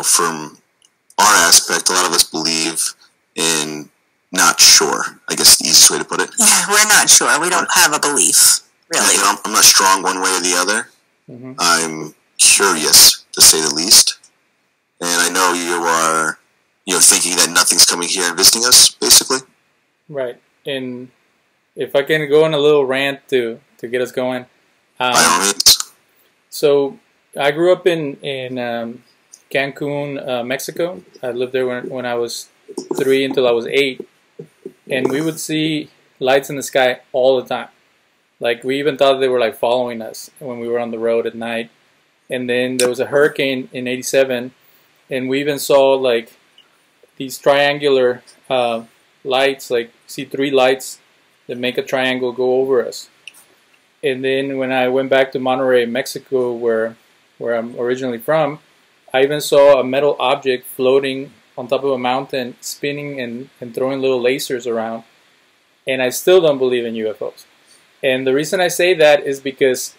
from our aspect, a lot of us believe in not sure. I guess the easiest way to put it. Yeah, we're not sure. We don't have a belief, really. I'm not strong one way or the other. Mm-hmm. I'm curious, to say the least. And I know you are, thinking that nothing's coming here and visiting us, basically. Right. And if I can go on a little rant to get us going. By all means. So I grew up in Cancun, Mexico. I lived there when I was 3 until I was 8. And we would see lights in the sky all the time. Like, we even thought they were like following us when we were on the road at night. And then there was a hurricane in '87, and we even saw like these triangular lights, like see 3 lights that make a triangle go over us. And then when I went back to Monterrey, Mexico, where I'm originally from, I even saw a metal object floating on top of a mountain, spinning and throwing little lasers around. And I still don't believe in UFOs. And the reason I say that is because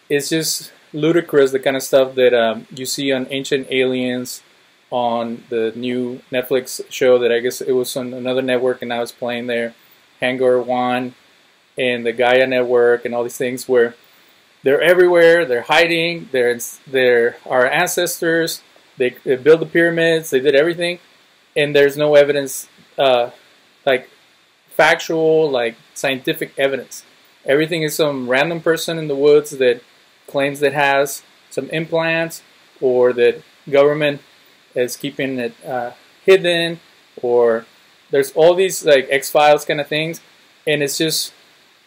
it's just ludicrous, the kind of stuff that you see on Ancient Aliens, on the new Netflix show that I guess it was on another network and now it's playing there, Hangar 1, and the Gaia Network, and all these things where they're everywhere, they're hiding, they're our ancestors, they built the pyramids, they did everything, and there's no evidence, like factual, like scientific evidence. Everything is some random person in the woods that claims that has some implants, or that government is keeping it hidden, or there's all these like X-Files kind of things, and it's just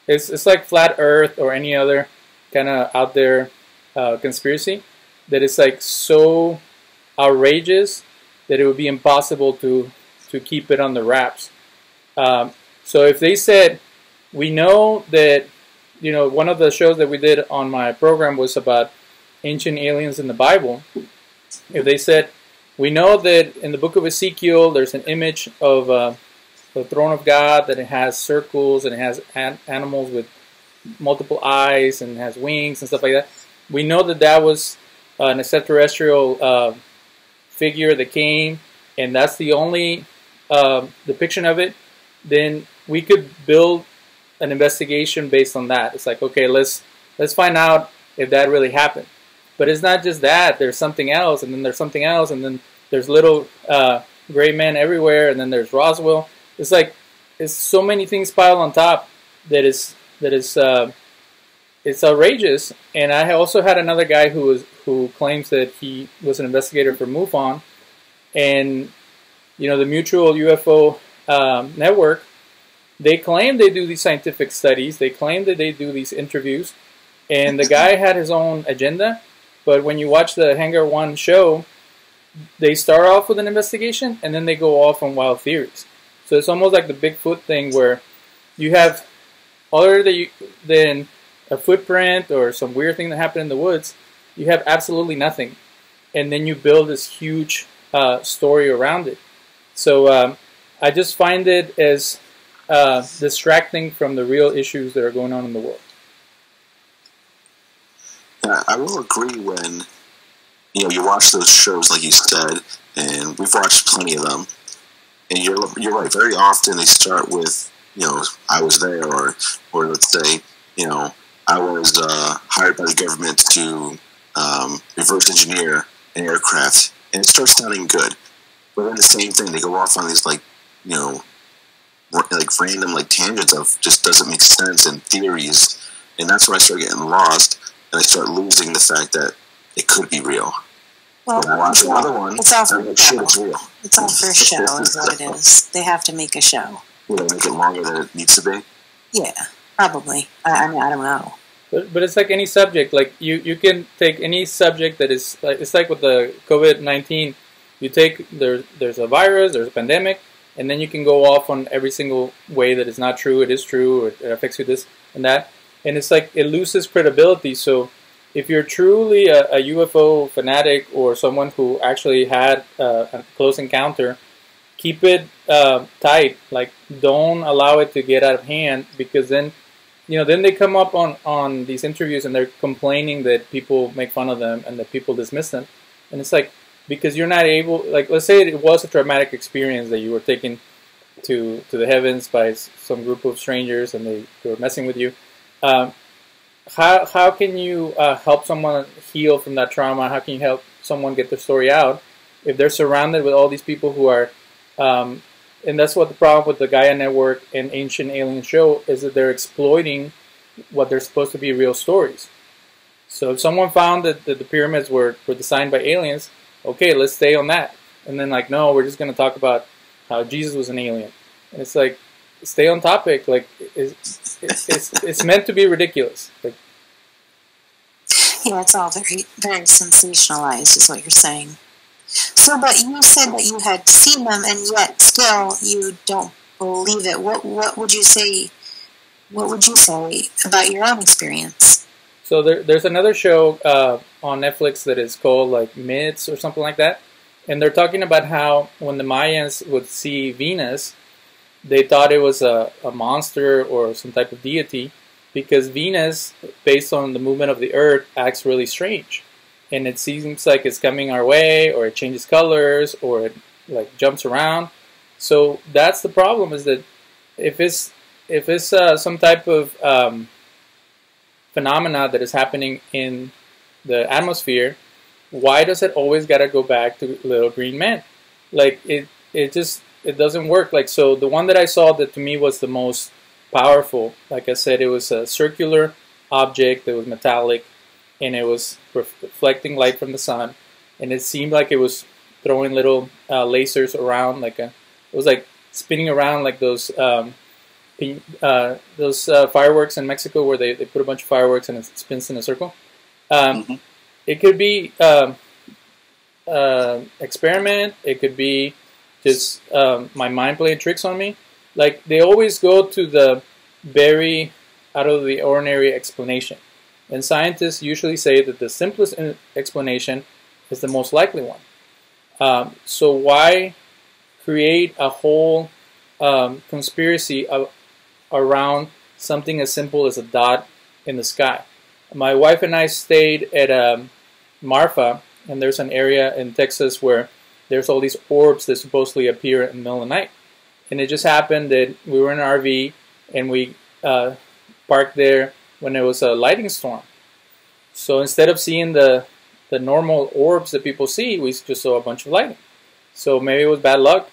it's like flat Earth or any other kind of out there conspiracy that is like so outrageous that it would be impossible to keep it on the wraps. So if they said, we know that, one of the shows that we did on my program was about ancient aliens in the Bible. If they said, we know that in the book of Ezekiel there's an image of the throne of God, that it has circles and it has animals with multiple eyes and has wings and stuff like that. We know that that was an extraterrestrial figure that came, and that's the only depiction of it. Then we could build an investigation based on that. It's like, okay, let's find out if that really happened. But it's not just that. There's something else, and then there's something else, and then there's little gray men everywhere, and then there's Roswell. It's like it's so many things piled on top that is it's outrageous. And I also had another guy who claims that he was an investigator for MUFON, and the Mutual UFO Network. They claim they do these scientific studies. They claim that they do these interviews, and the guy had his own agenda. But when you watch the Hangar 1 show, they start off with an investigation, and then they go off on wild theories. So it's almost like the Bigfoot thing, where you have, other than a footprint or some weird thing that happened in the woods, you have absolutely nothing. And then you build this huge story around it. So I just find it as distracting from the real issues that are going on in the world. Yeah, I will agree when you watch those shows, like you said, and we've watched plenty of them. And you're right. Very often they start with I was there, or let's say I was hired by the government to reverse engineer an aircraft, and it starts sounding good. But then the same thing, they go off on these like random tangents of just doesn't make sense and theories, and that's when I start getting lost, and I start losing the fact that it could be real. Well, when I watch another one, it's all for show. It's real. It's all for show, is what it is. They have to make a show. Will they make it longer than it needs to be? Yeah, probably. I mean, I don't know. But it's like any subject. Like you can take any subject that is it's like with the COVID-19. You take there's a virus, there's a pandemic, and then you can go off on every single way that is not true. It is true. Or it affects you this and that, and it's like it loses credibility. So if you're truly a UFO fanatic or someone who actually had a close encounter, keep it tight. Like, don't allow it to get out of hand, because then, then they come up on these interviews and they're complaining that people make fun of them and that people dismiss them. And it's like, because you're not able, like, let's say it was a traumatic experience that you were taken to the heavens by some group of strangers and they were messing with you. How can you help someone heal from that trauma? How can you help someone get their story out if they're surrounded with all these people who are, and that's what the problem with the Gaia Network and Ancient Alien Show is, that they're exploiting what they're supposed to be real stories. So if someone found that the pyramids were designed by aliens, okay, let's stay on that. And then like, no, we're just going to talk about how Jesus was an alien. And it's like, stay on topic. Like, it's meant to be ridiculous. Like, yeah, it's all very, very sensationalized, is what you're saying. So, but you said that you had seen them, and yet still you don't believe it. What would you say? What would you say about your own experience? So there's another show on Netflix that is called like Myths or something like that, and they're talking about how when the Mayans would see Venus, they thought it was a monster or some type of deity, because Venus, based on the movement of the Earth, acts really strange. And it seems like it's coming our way, or it changes colors, or it like jumps around. So that's the problem, is that if it's some type of phenomena that is happening in the atmosphere, why does it always gotta go back to little green men? Like it doesn't work. Like, so the one that I saw that to me was the most powerful, like I said, it was a circular object that was metallic, and it was reflecting light from the sun, and it seemed like it was throwing little lasers around, like it was like spinning around like those fireworks in Mexico where they put a bunch of fireworks and it spins in a circle. It could be experiment. It could be just my mind playing tricks on me. Like, they always go to the very out of the ordinary explanation. And scientists usually say that the simplest explanation is the most likely one. So why create a whole conspiracy around something as simple as a dot in the sky? My wife and I stayed at Marfa, and there's an area in Texas where there's all these orbs that supposedly appear in the middle of the night. And it just happened that we were in an RV, and we parked there when there was a lightning storm. So instead of seeing the normal orbs that people see, we just saw a bunch of lightning. So maybe it was bad luck,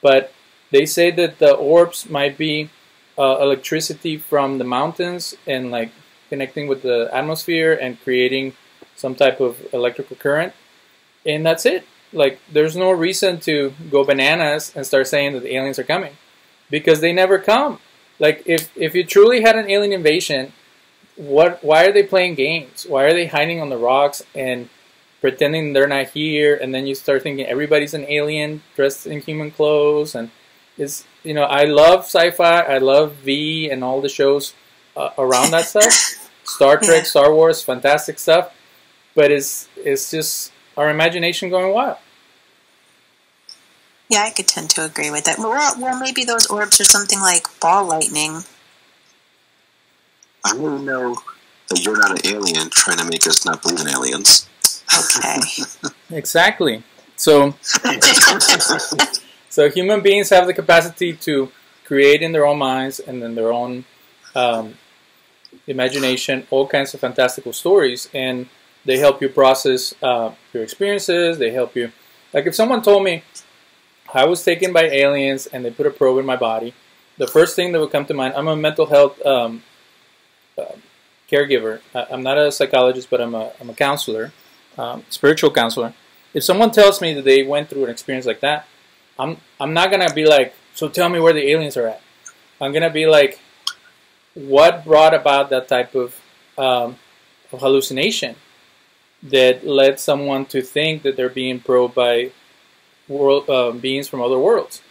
but they say that the orbs might be electricity from the mountains and like connecting with the atmosphere and creating some type of electrical current, and that's it. Like, there's no reason to go bananas and start saying that the aliens are coming, because they never come. Like, if you truly had an alien invasion, why are they playing games? Why are they hiding on the rocks and pretending they're not here? And then you start thinking everybody's an alien dressed in human clothes. And it's, you know, I love sci-fi. I love V and all the shows around that stuff. Star Trek, Star Wars, fantastic stuff. But it's just our imagination going wild. Yeah, I could tend to agree with that. Well, maybe those orbs are something like ball lightning. I want to know that you're not an alien trying to make us not believe in aliens. Okay. Exactly. So, so human beings have the capacity to create in their own minds and in their own imagination all kinds of fantastical stories, and they help you process your experiences. They help you. Like, if someone told me I was taken by aliens and they put a probe in my body, the first thing that would come to mind, I'm a mental health caregiver. I'm not a psychologist, but I'm a counselor, spiritual counselor. If someone tells me that they went through an experience like that, I'm not going to be like, so tell me where the aliens are at. I'm going to be like, what brought about that type of hallucination that led someone to think that they're being probed by beings from other worlds?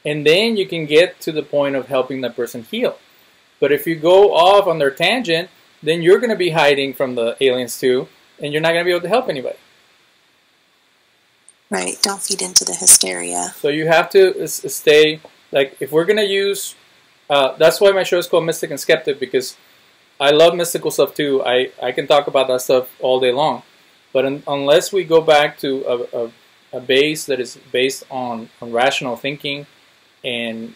And then you can get to the point of helping that person heal. But if you go off on their tangent, then you're going to be hiding from the aliens too, and you're not going to be able to help anybody. Right, don't feed into the hysteria. So you have to stay, like, if we're going to use, that's why my show is called Mystic and Skeptic, because I love mystical stuff too. I can talk about that stuff all day long. But unless we go back to a base that is based on rational thinking and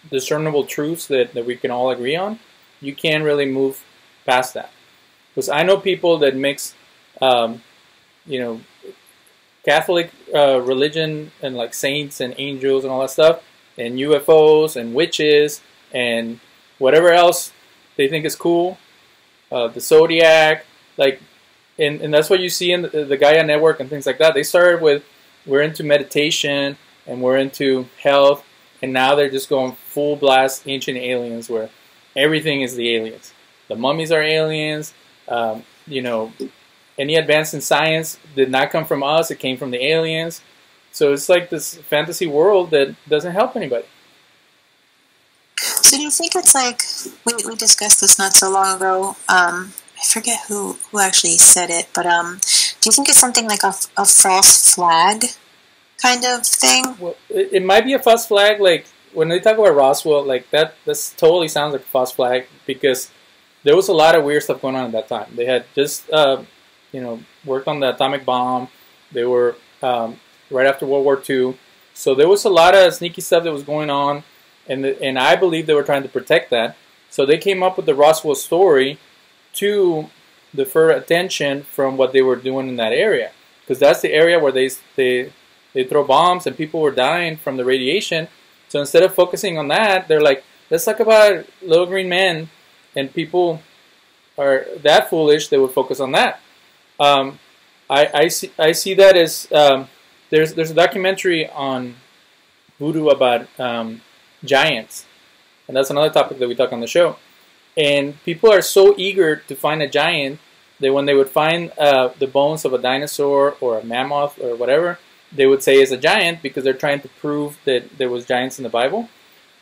discernible truths that we can all agree on, you can't really move past that. Because I know people that mix, Catholic religion and like saints and angels and all that stuff, and UFOs and witches and whatever else they think is cool, the Zodiac, like, and that's what you see in the Gaia Network and things like that. They started with, we're into meditation and we're into health, and now they're just going full blast ancient aliens, where everything is the aliens. The mummies are aliens. Any advance in science did not come from us, it came from the aliens. So it's like this fantasy world that doesn't help anybody. So do you think it's like, we discussed this not so long ago, I forget who actually said it, but do you think it's something like a false flag kind of thing? Well, it might be a false flag, like when they talk about Roswell, like this totally sounds like a false flag, because there was a lot of weird stuff going on at that time. They had just worked on the atomic bomb. They were right after World War II. So there was a lot of sneaky stuff that was going on, and I believe they were trying to protect that. So they came up with the Roswell story to divert attention from what they were doing in that area, because that's the area where they throw bombs and people were dying from the radiation. So instead of focusing on that, they're like, let's talk about little green men, and people are that foolish they would focus on that. I see that as there's a documentary on Voodoo about giants, and that's another topic that we talk on the show. And people are so eager to find a giant that when they would find the bones of a dinosaur or a mammoth or whatever, they would say it's a giant, because they're trying to prove that there was giants in the Bible.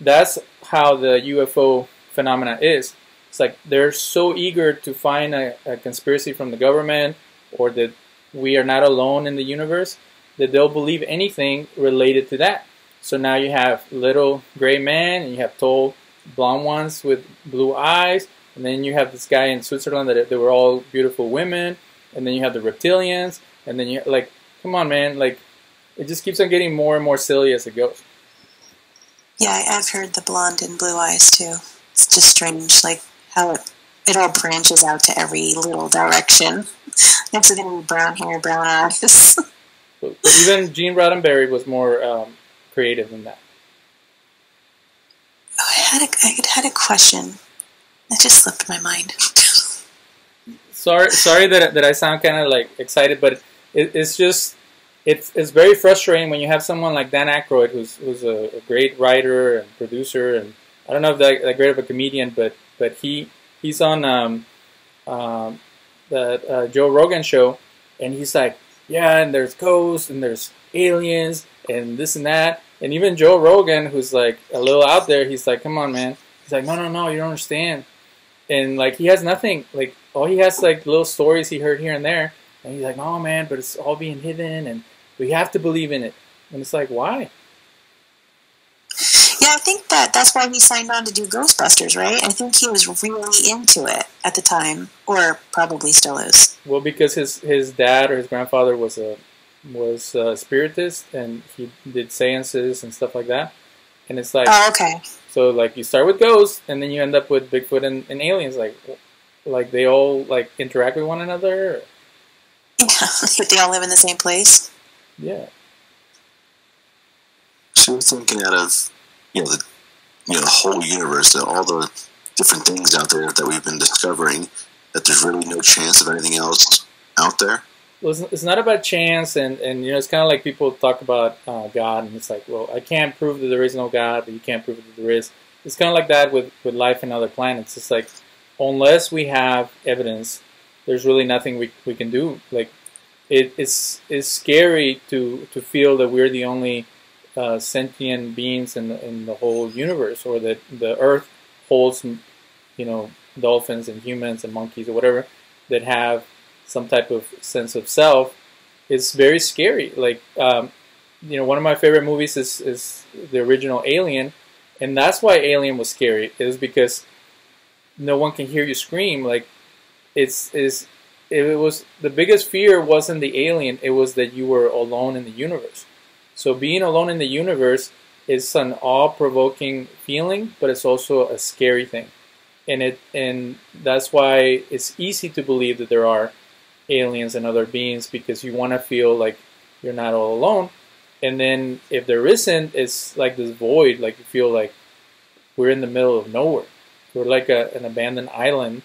That's how the UFO phenomena is. It's like they're so eager to find a conspiracy from the government, or that we are not alone in the universe, that they'll believe anything related to that. So now you have little gray men, and you have tall blonde ones with blue eyes, and then you have this guy in Switzerland that they were all beautiful women, and then you have the reptilians, and then you like, come on, man, like it just keeps on getting more and more silly as it goes. Yeah, I've heard the blonde and blue eyes too. It's just strange, like how it all branches out to every little direction. Next, going to be brown hair, brown eyes. But even Gene Roddenberry was more creative than that. Oh, I had a question. It just slipped my mind. Sorry that I sound kind of like excited, but it's just it's very frustrating when you have someone like Dan Aykroyd, who's a great writer and producer, and I don't know if that great of a comedian, but he's on the Joe Rogan show, and he's like, yeah, and there's ghosts and there's aliens and this and that, and even Joe Rogan, who's like a little out there, he's like, come on, man. He's like, no, you don't understand. And like he has nothing, like all he has like little stories he heard here and there, and he's like, no, man, but it's all being hidden, and we have to believe in it. And it's like, why? Yeah, I think that's why he signed on to do Ghostbusters, right? I think he was really into it at the time, or probably still is. Well, because his dad or his grandfather was a spiritist, and he did seances and stuff like that. And it's like, oh, okay. So like you start with ghosts, and then you end up with Bigfoot and aliens, like they all like interact with one another. Yeah, but they all live in the same place. Yeah. So we're thinking out of the whole universe, all the different things out there that we've been discovering, that there's really no chance of anything else out there. Well, it's not about chance, and it's kind of like people talk about God, and it's like, well, I can't prove that there is no God, but you can't prove that there is. It's kind of like that with life in other planets. It's like, unless we have evidence, there's really nothing we can do. Like, it's scary to feel that we're the only sentient beings in the whole universe, or that the Earth holds, dolphins and humans and monkeys or whatever that have some type of sense of self. It's very scary. Like, one of my favorite movies is the original Alien, and that's why Alien was scary. It was because no one can hear you scream. Like, it's it was the biggest fear wasn't the alien, it was that you were alone in the universe. So being alone in the universe is an awe-provoking feeling, but it's also a scary thing. And that's why it's easy to believe that there are aliens and other beings, because you want to feel like you're not all alone. And then if there isn't, it's like this void, like you feel like we're in the middle of nowhere. We're like an abandoned island,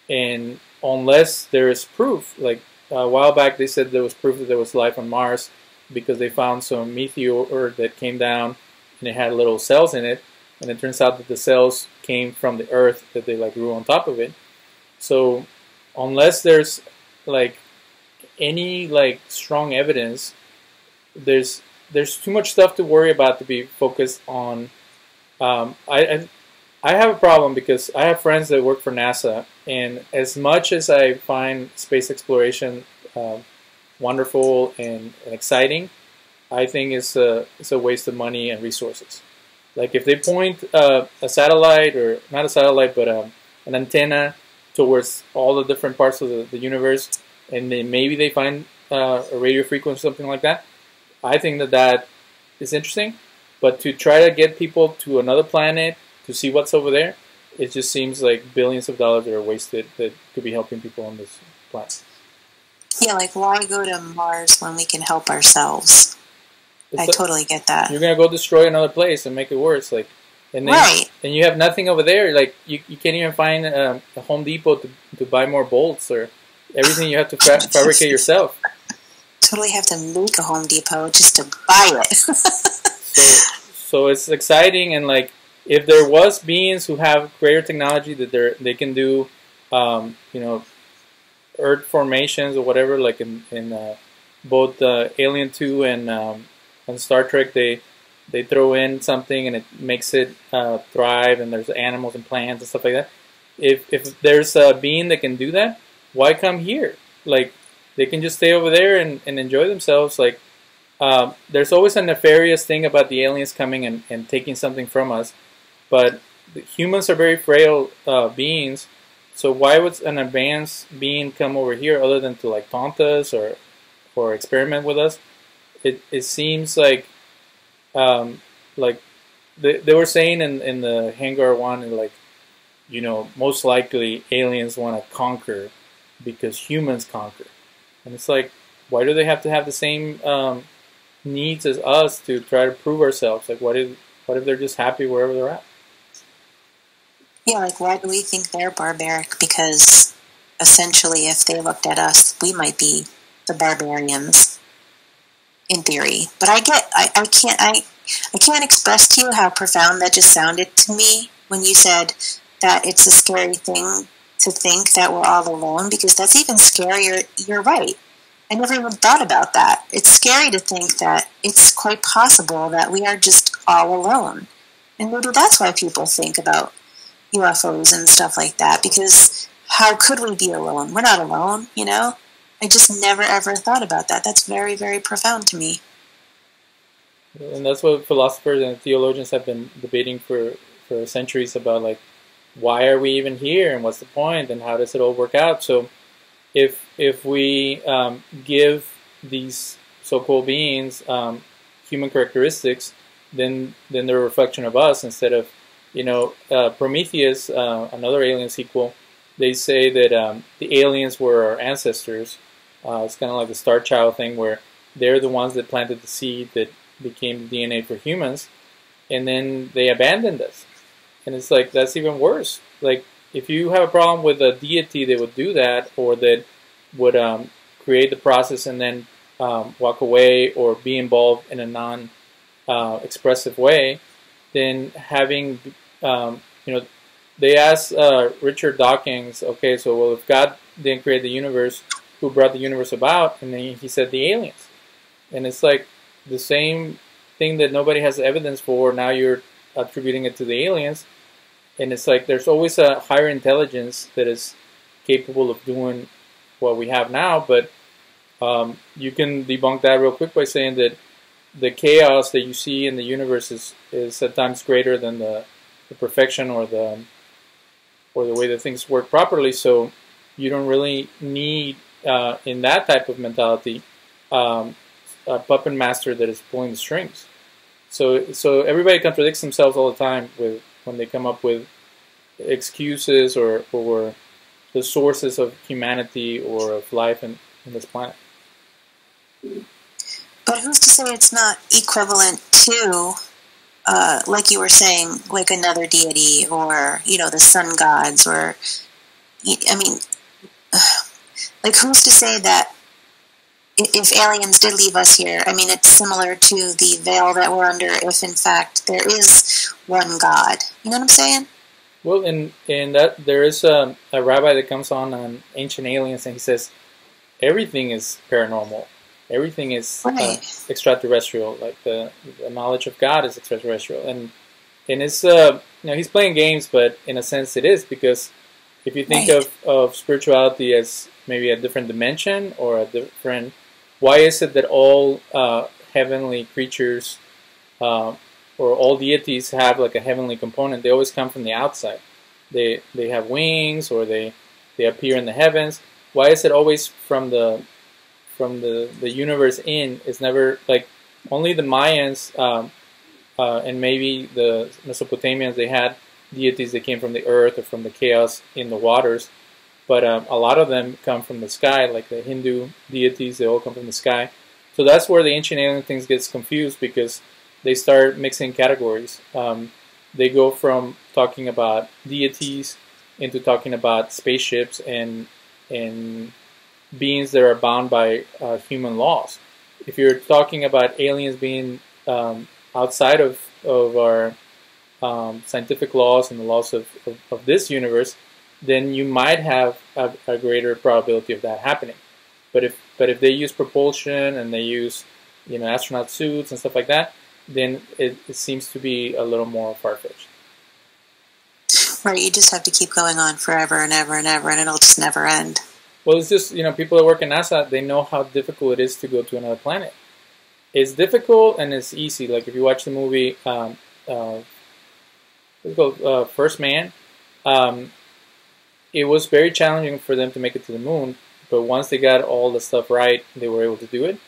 and unless there is proof, like a while back they said there was proof that there was life on Mars because they found some meteor that came down and it had little cells in it, and it turns out that the cells came from the Earth, that they like grew on top of it. So unless there's like any like strong evidence, there's too much stuff to worry about to be focused on. I have a problem because I have friends that work for NASA, and as much as I find space exploration wonderful and exciting, I think it's a waste of money and resources. Like if they point a satellite, or not a satellite, but an antenna towards all the different parts of the universe, and then maybe they find a radio frequency, something like that, I think that is interesting. But to try to get people to another planet to see what's over there, it just seems like billions of dollars that are wasted that could be helping people on this planet. Yeah, like why go to Mars when we can help ourselves? I totally get that. You're gonna go destroy another place and make it worse, like, and then right. And you have nothing over there. Like you can't even find a Home Depot to buy more bolts, or everything you have to fabricate yourself. Totally have to make a Home Depot just to buy it. So it's exciting, and like if there was beings who have greater technology that they can do, you know, Earth formations or whatever, like in both Alien 2 and Star Trek, they throw in something and it makes it thrive, and there's animals and plants and stuff like that. If there's a being that can do that, why come here? Like they can just stay over there and enjoy themselves. Like there's always a nefarious thing about the aliens coming and taking something from us, but the humans are very frail beings. So why would an advanced being come over here other than to like taunt us or experiment with us? It seems like they were saying in the Hangar 1, like, you know, most likely aliens want to conquer because humans conquer. And it's like, why do they have to have the same needs as us to try to prove ourselves? Like, what if they're just happy wherever they're at? Yeah, like why do we think they're barbaric? Because essentially, if they looked at us, we might be the barbarians, in theory. But I can't express to you how profound that just sounded to me when you said that it's a scary thing to think that we're all alone, because that's even scarier. You're right. I never even thought about that. It's scary to think that it's quite possible that we are just all alone. And maybe that's why people think about UFOs and stuff like that, because how could we be alone? We're not alone, you know? I just never ever thought about that. That's very, very profound to me. And that's what philosophers and theologians have been debating for centuries about, like, why are we even here and what's the point and how does it all work out? So if we give these so-called beings human characteristics, then they're a reflection of us instead of, you know, Prometheus, another Alien sequel, they say that the aliens were our ancestors. It's kind of like the Star Child thing, where they're the ones that planted the seed that became the DNA for humans, and then they abandoned us. And it's like, that's even worse. Like, if you have a problem with a deity that would do that, or that would create the process and then walk away or be involved in a non-expressive way, then having, you know, they asked Richard Dawkins, okay, so well, if God didn't create the universe, who brought the universe about? And then he said the aliens. And it's like the same thing that nobody has evidence for, now you're attributing it to the aliens. And it's like there's always a higher intelligence that is capable of doing what we have now, but you can debunk that real quick by saying that the chaos that you see in the universe is at times greater than the perfection or the way that things work properly. So you don't really need in that type of mentality, a puppet master that is pulling the strings. So everybody contradicts themselves all the time when they come up with excuses or the sources of humanity or of life in this planet. But who's to say it's not equivalent to, like you were saying, like another deity or, the sun gods or, I mean, like who's to say that if aliens did leave us here, I mean, it's similar to the veil that we're under if in fact there is one God. You know what I'm saying? Well, in that there is a rabbi that comes on Ancient Aliens, and he says everything is paranormal, everything is extraterrestrial. Like the knowledge of God is extraterrestrial, and it's he's playing games, but in a sense it is, because if you think of spirituality as maybe a different dimension or a different, why is it that all heavenly creatures or all deities have like a heavenly component? They always come from the outside. They have wings, or they appear in the heavens. Why is it always from the universe in? It's never like only the Mayans and maybe the Mesopotamians. They had deities that came from the earth or from the chaos in the waters, but a lot of them come from the sky, like the Hindu deities. They all come from the sky. So that's where the Ancient Alien things gets confused, because they start mixing categories. They go from talking about deities into talking about spaceships and beings that are bound by human laws. If you're talking about aliens being outside of our scientific laws and the laws of this universe, then you might have a greater probability of that happening. But if they use propulsion and they use astronaut suits and stuff like that, then it seems to be a little more far-fetched. Right, you just have to keep going on forever and ever and ever, and it'll just never end. Well, it's just, people that work in NASA, they know how difficult it is to go to another planet. It's difficult and it's easy. Like if you watch the movie First Man, it was very challenging for them to make it to the moon, but once they got all the stuff right, they were able to do it.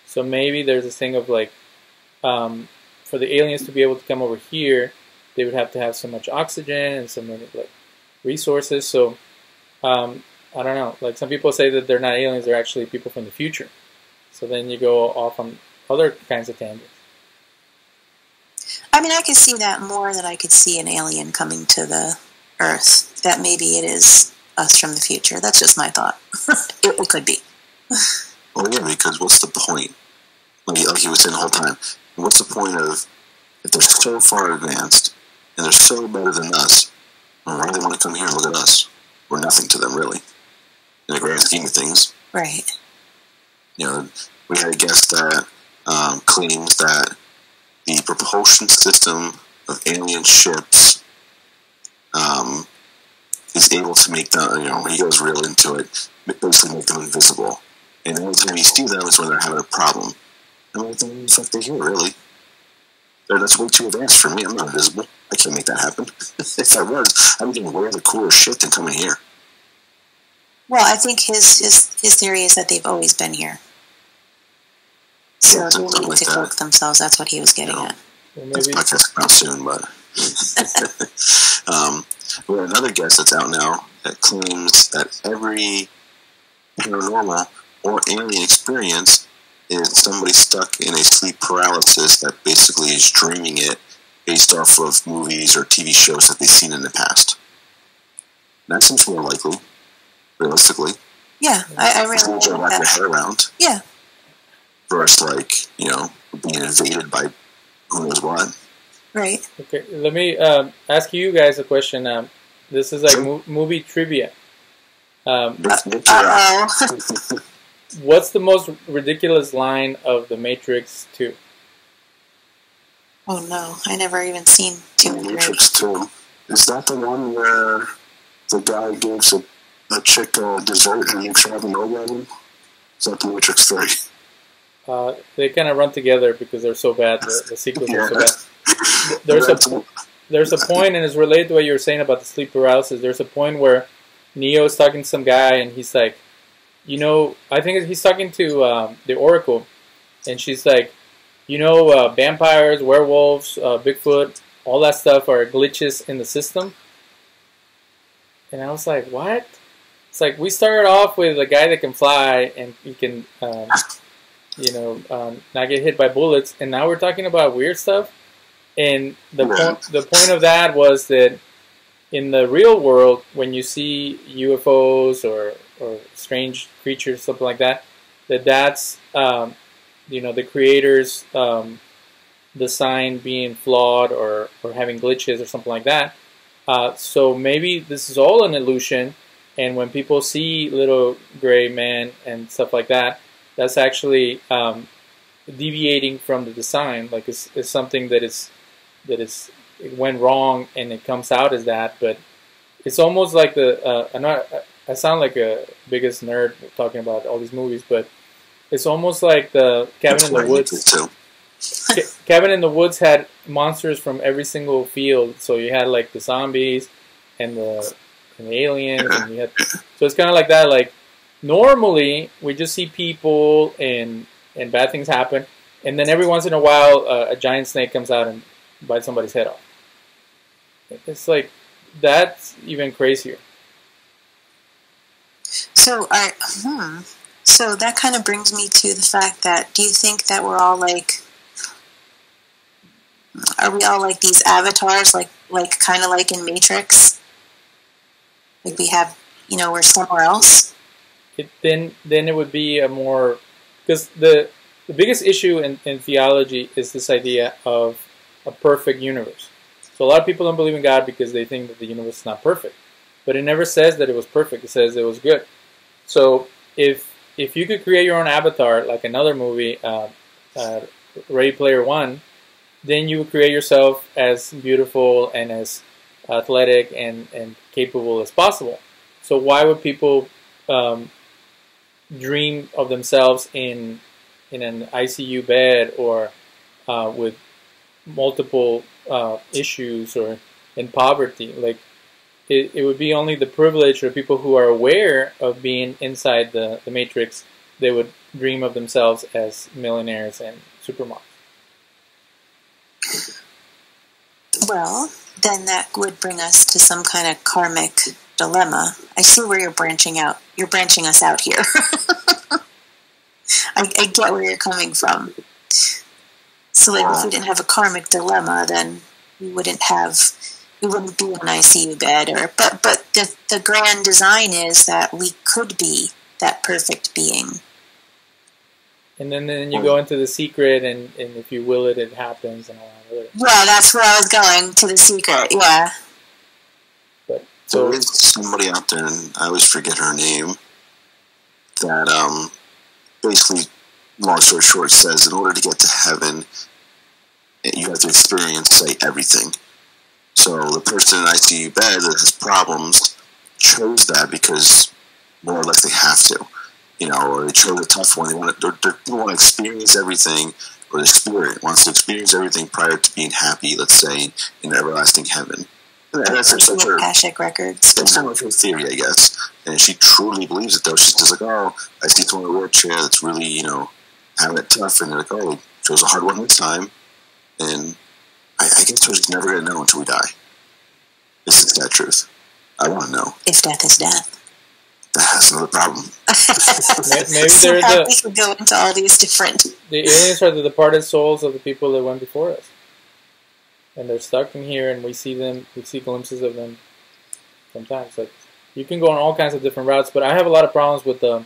So maybe there's this thing of like, for the aliens to be able to come over here, they would have to have so much oxygen and so many like resources. So I don't know. Like some people say that they're not aliens; they're actually people from the future. So then you go off on other kinds of tangents. I mean, I could see that more than I could see an alien coming to the Earth. That maybe it is us from the future. That's just my thought. It could be. Well, yeah, because what's the point? Like he was saying the whole time, what's the point of, if they're so far advanced and they're so better than us, why do they want to come here and look at us? We're nothing to them, really, in the grand scheme of things. Right. We had a guest that claims that the propulsion system of alien ships is able to make them, he goes real into it, basically make them invisible. And the only time you see them is when they're having a problem. And what the fuck they hear, really? That's way too advanced for me. I'm not invisible. I can't make that happen. If I was, I would get way the cooler shit than coming here. Well, I think his theory is that they've always been here. So they need to cloak themselves. That's what he was getting at. Well, this podcast come out soon, but we have another guest that's out now that claims that every paranormal or alien experience is somebody stuck in a sleep paralysis that basically is dreaming it based off of movies or TV shows that they've seen in the past. That seems more likely, realistically. Yeah, I really like that. Your head around. Yeah. Versus being invaded by who knows what. Right. Okay, let me ask you guys a question. This is like movie trivia. What's the most ridiculous line of The Matrix 2? Oh no, I never even seen The Matrix 2. Is that the one where the guy gives a chick a dessert and looks out an orgasm? Is that The Matrix 3? They kind of run together because they're so bad. The sequels are so bad. There's a point, and it's related to what you were saying about the sleep paralysis. There's a point where Neo is talking to some guy, and he's like, I think he's talking to the Oracle, and she's like, vampires, werewolves, Bigfoot, all that stuff are glitches in the system. And I was like, what? It's like we started off with a guy that can fly and he can, not get hit by bullets, and now we're talking about weird stuff. And the point of that was that in the real world, when you see UFOs or strange creatures, something like that, that's the creators' design being flawed or having glitches or something like that. So maybe this is all an illusion, and when people see little gray men and stuff like that, that's actually deviating from the design. Like it's something that it went wrong and it comes out as that. But it's almost like I sound like a biggest nerd talking about all these movies, but it's almost like the Cabin in the Woods. Cabin in the Woods had monsters from every single field. So you had like the zombies and the aliens, and you had, so it's kind of like that. Like normally we just see people and bad things happen, and then every once in a while a giant snake comes out and bites somebody's head off. It's like that's even crazier. So so that kind of brings me to the fact that, do you think that we're all like, are we all like these avatars, like kind of like in Matrix? Like we have, we're somewhere else? Then it would be a more, because the biggest issue in theology is this idea of a perfect universe. So a lot of people don't believe in God because they think that the universe is not perfect. But it never says that it was perfect. It says it was good. So if you could create your own avatar, like another movie, Ready Player One, then you would create yourself as beautiful and as athletic and capable as possible. So why would people dream of themselves in an ICU bed or with multiple issues or in poverty? Like it would be only the privileged or people who are aware of being inside the matrix. They would dream of themselves as millionaires and supermodels. Well, then that would bring us to some kind of karmic dilemma. I see where you're branching out. You're branching us out here. I get where you're coming from. So, like, if we didn't have a karmic dilemma, then we wouldn't be in an ICU bed. But the grand design is that we could be that perfect being. And then you go into The Secret, and if you will it, it happens, and all that other. Yeah, that's where I was going, to The Secret, yeah. But there is somebody out there, and I always forget her name, that basically, long story short, says in order to get to heaven, you have to experience, say, everything. So the person in an ICU bed that has problems chose that because more or less they have to. Or they chose a tough one. They want to experience everything, or the spirit wants to experience everything prior to being happy, let's say, in everlasting heaven. And that's such her Akashic records. That's kind of her theory, I guess. And she truly believes it, though. She's just like, oh, I see someone in a wheelchair that's really, having it tough, and they're like, oh, chose a hard one this time. And I guess we're just never going to know until we die. This is that truth. I want to know. If death is death. That's another problem. Maybe so we could go into all these different. The aliens are the departed souls of the people that went before us, and they're stuck in here, and we see them. We see glimpses of them sometimes. Like you can go on all kinds of different routes, but I have a lot of problems with the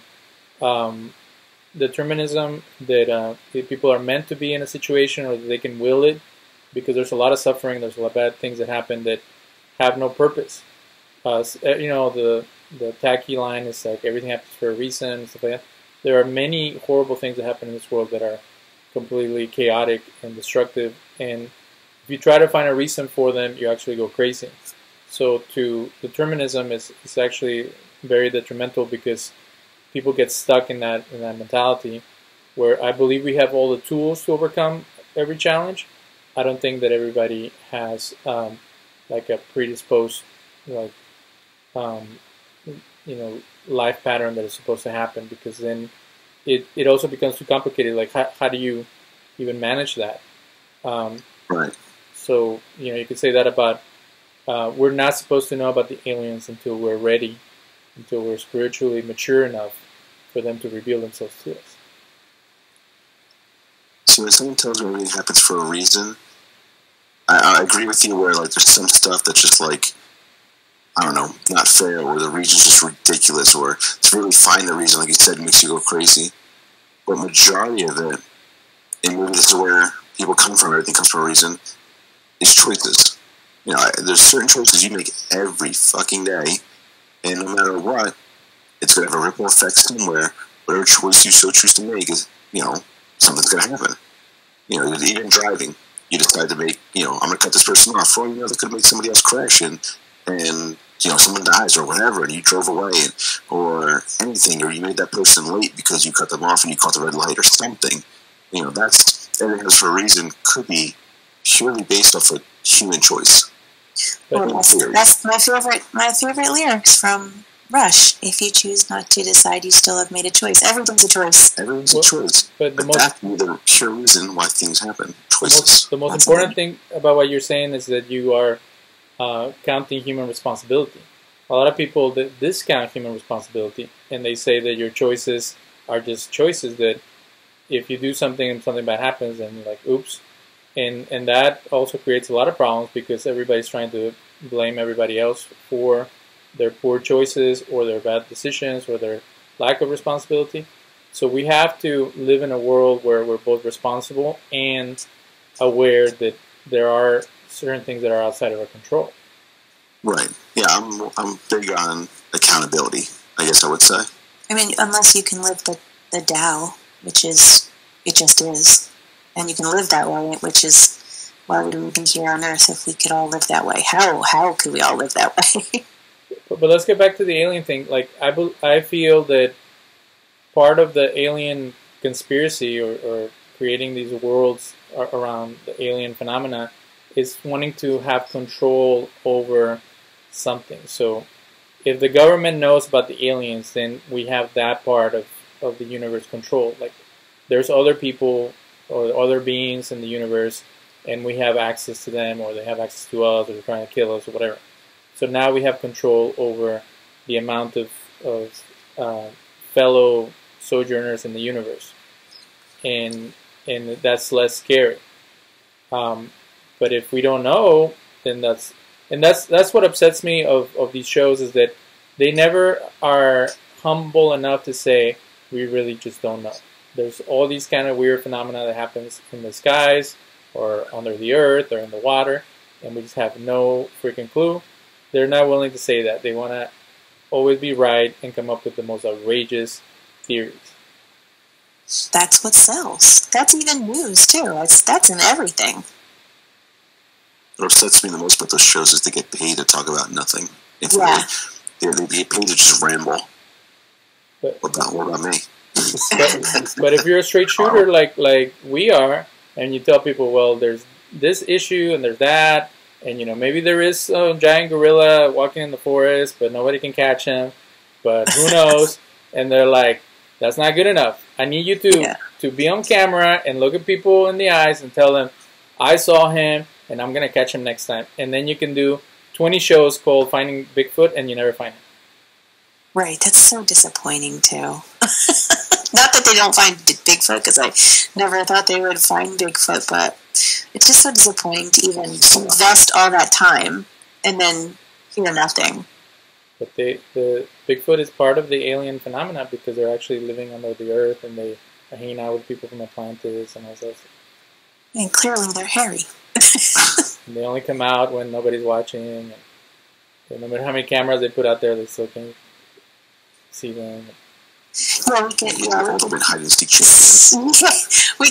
determinism that people are meant to be in a situation or that they can will it, because there's a lot of suffering. There's a lot of bad things that happen that have no purpose. The tacky line is like everything happens for a reason and stuff like that. There are many horrible things that happen in this world that are completely chaotic and destructive, and if you try to find a reason for them, you actually go crazy. So determinism is actually very detrimental because people get stuck in that mentality where I believe we have all the tools to overcome every challenge. I don't think that everybody has like a predisposed life pattern that is supposed to happen, because then it also becomes too complicated. Like, how do you even manage that? Right. So, you could say that about, we're not supposed to know about the aliens until we're ready, until we're spiritually mature enough for them to reveal themselves to us. So when someone tells me everything happens for a reason, I agree with you where, like, there's some stuff that's just, like, I don't know, not fair, or the reason's just ridiculous, or to really find the reason, like you said, makes you go crazy. But majority of it, and maybe this is where people come from, everything comes from a reason, is choices. There's certain choices you make every fucking day, and no matter what, it's going to have a ripple effect somewhere. Whatever choice you so choose to make is, something's going to happen. Even driving, you decide to make, I'm going to cut this person off. For all you know, that could make somebody else crash and someone dies or whatever, and you drove away, or anything, or you made that person late because you cut them off and you caught the red light or something. That's everything happens for a reason. Could be purely based off a human choice. Well, that's my favorite lyrics from Rush. If you choose not to decide, you still have made a choice. Everything's a choice. Everything's a choice. But that's the pure reason why things happen. Choices. The most important thing about what you're saying is that you are counting human responsibility. A lot of people discount human responsibility, and they say that your choices are just choices, that if you do something and something bad happens, then you're like, oops. And that also creates a lot of problems, because everybody's trying to blame everybody else for their poor choices or their bad decisions or their lack of responsibility. So we have to live in a world where we're both responsible and aware that there are certain things that are outside of our control. Right. Yeah, I'm big on accountability, I guess I would say. I mean, unless you can live the Tao, which is, it just is. And you can live that way, which is, why would we be here on Earth if we could all live that way? How could we all live that way? But let's get back to the alien thing. Like, I feel that part of the alien conspiracy, or creating these worlds around the alien phenomena, is wanting to have control over something. So if the government knows about the aliens, then we have that part of the universe controlled. Like, there's other people or other beings in the universe, and we have access to them, or they have access to us, or they're trying to kill us, or whatever. So now we have control over the amount of fellow sojourners in the universe, and that's less scary. But if we don't know, then that's what upsets me of these shows, is that they never are humble enough to say, we really just don't know. There's all these kind of weird phenomena that happens in the skies, or under the earth, or in the water, and we just have no freaking clue. They're not willing to say that. They want to always be right and come up with the most outrageous theories. That's what sells. That's even news, too. That's in everything. What upsets me the most about those shows is they get paid to talk about nothing. Yeah. They get paid to just ramble. What about me? But if you're a straight shooter like we are, and you tell people, well, there's this issue and there's that, and maybe there is a giant gorilla walking in the forest, but nobody can catch him, but who knows? And they're like, that's not good enough. I need you to be on camera and look at people in the eyes and tell them, I saw him and I'm going to catch him next time. And then you can do 20 shows called Finding Bigfoot, and you never find him. Right, that's so disappointing too. Not that they don't find Bigfoot, because I never thought they would find Bigfoot, but it's just so disappointing to even invest all that time and then hear nothing. But the Bigfoot is part of the alien phenomena, because they're actually living under the earth, and they are hanging out with people from Atlantis and all that. And clearly they're hairy. And they only come out when nobody's watching, and no matter how many cameras they put out there, they still can't see them. Well, we can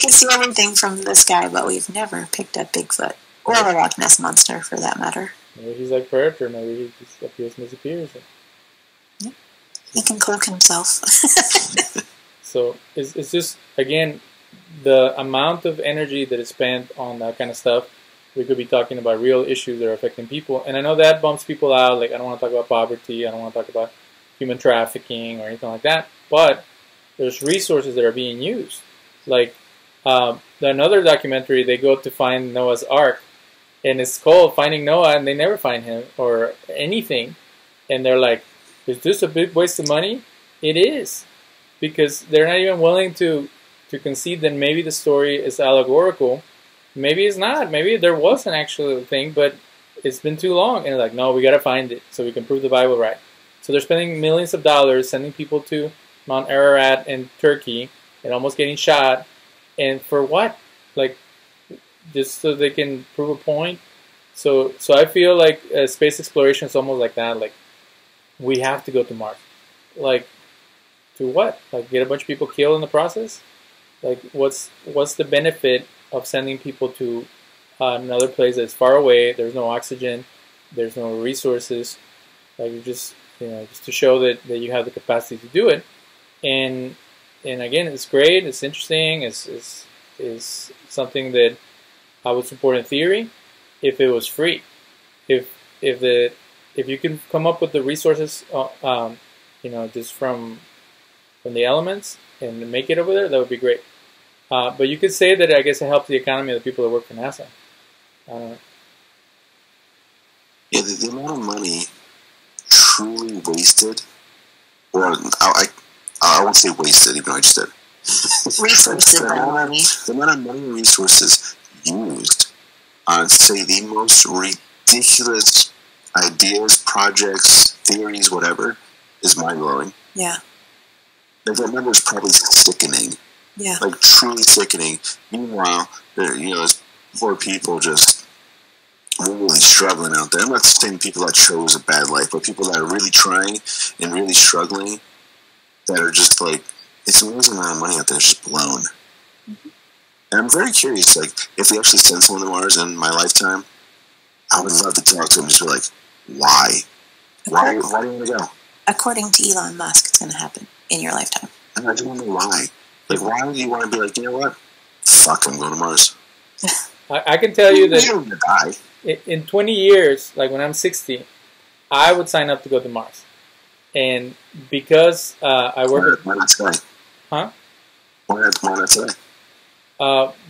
see everything from the sky, but we've never picked up Bigfoot, or a Loch Ness Monster, for that matter. Maybe he's like Predator. Maybe he just appears and disappears. Yeah. He can cloak himself. So it's just, again, the amount of energy that is spent on that kind of stuff. We could be talking about real issues that are affecting people, and I know that bumps people out. Like, I don't want to talk about poverty. I don't want to talk about human trafficking or anything like that, but there's resources that are being used. Like another documentary, they go to find Noah's Ark, and it's called Finding Noah, and they never find him or anything. And they're like, is this a big waste of money? It is, because they're not even willing to concede that maybe the story is allegorical. Maybe it's not. Maybe there was an actual thing, but it's been too long. And they're like, no, we got to find it so we can prove the Bible right. So they're spending millions of dollars sending people to Mount Ararat in Turkey and almost getting shot. And for what? Like, just so they can prove a point? So I feel like space exploration is almost like that. Like, we have to go to Mars. Like, to what? Like, get a bunch of people killed in the process? Like, what's the benefit of sending people to another place that's far away? There's no oxygen, there's no resources. Like, you just to show that you have the capacity to do it. And again, it's great. It's interesting. It's something that I would support in theory if it was free. If you can come up with the resources, just from the elements and make it over there, that would be great. But you could say that I guess it helps the economy of the people that work for NASA. I don't know. Yeah, the amount of money truly wasted, or I won't say wasted, even though I just did. Resources, the amount of money and resources used on, say, the most ridiculous ideas, projects, theories, whatever, is mind-blowing. Yeah. Like, that number is probably sickening. Yeah. Like, truly sickening. Meanwhile, there's poor people just really struggling out there. I'm not saying people that chose a bad life, but people that are really trying and really struggling, that are just like, it's an amazing amount of money out there just blown. Mm-hmm. And I'm very curious, like, if they actually send someone to Mars in my lifetime, I would love to talk to them and just be like, why? Why do you want to go? According to Elon Musk, it's going to happen in your lifetime. And I don't know why. Like, why would you want to be like, you know what? Fuck, I'm going to Mars. I can tell you that you're going to die. In 20 years, like when I'm 60, I would sign up to go to Mars. And because I work Why not today? Huh? Why not today?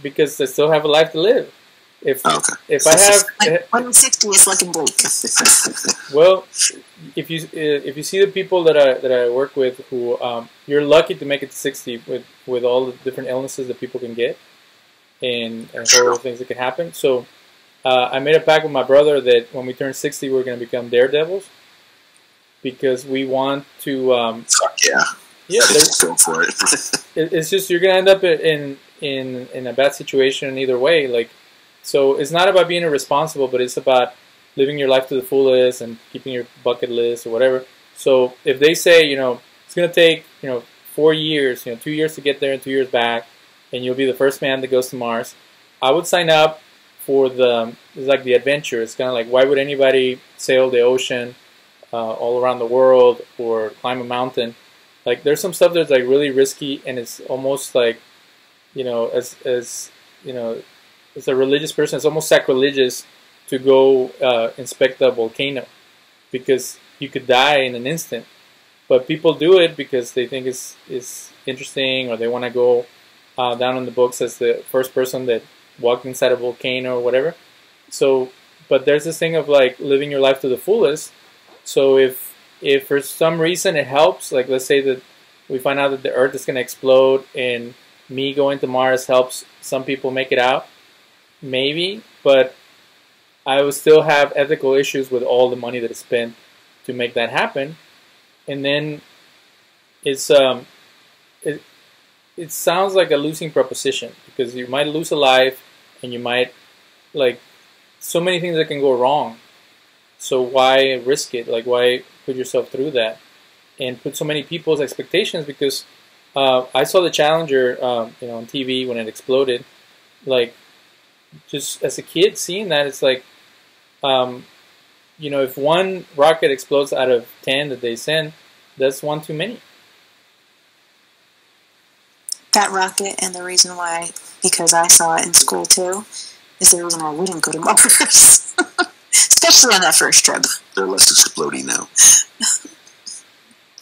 Because I still have a life to live. If I have, when I'm 60, it's looking bleak. Well, if you see the people that I work with, who you're lucky to make it to 60 with all the different illnesses that people can get, and horrible things that can happen. So I made a pact with my brother that when we turn 60, we're going to become daredevils, because we want to. Fuck yeah! Yeah, go for it. It's just you're going to end up in a bad situation either way. Like, so it's not about being irresponsible, but it's about living your life to the fullest and keeping your bucket list or whatever. So if they say, it's going to take, 4 years, 2 years to get there and 2 years back, and you'll be the first man that goes to Mars, I would sign up for it's like the adventure. It's kind of like, why would anybody sail the ocean all around the world or climb a mountain? Like, there's some stuff that's like really risky, and it's almost like, as a religious person, it's almost sacrilegious to go inspect a volcano, because you could die in an instant. But people do it because they think it's interesting, or they want to go down in the books as the first person that walked inside a volcano or whatever. So, but there's this thing of like living your life to the fullest. So if for some reason it helps, like let's say that we find out that the Earth is going to explode, and me going to Mars helps some people make it out, maybe, but I would still have ethical issues with all the money that is spent to make that happen. And then it's it sounds like a losing proposition, because you might lose a life, and you might, like, so many things that can go wrong. So why risk it? Like, why put yourself through that and put so many people's expectations? Because I saw the Challenger, on TV when it exploded. Like, just as a kid seeing that, it's like, if one rocket explodes out of 10 that they send, that's one too many. That rocket, and the reason why, because I saw it in school too, is the reason why we didn't go to Mars. Especially on that first trip. They're less exploding now.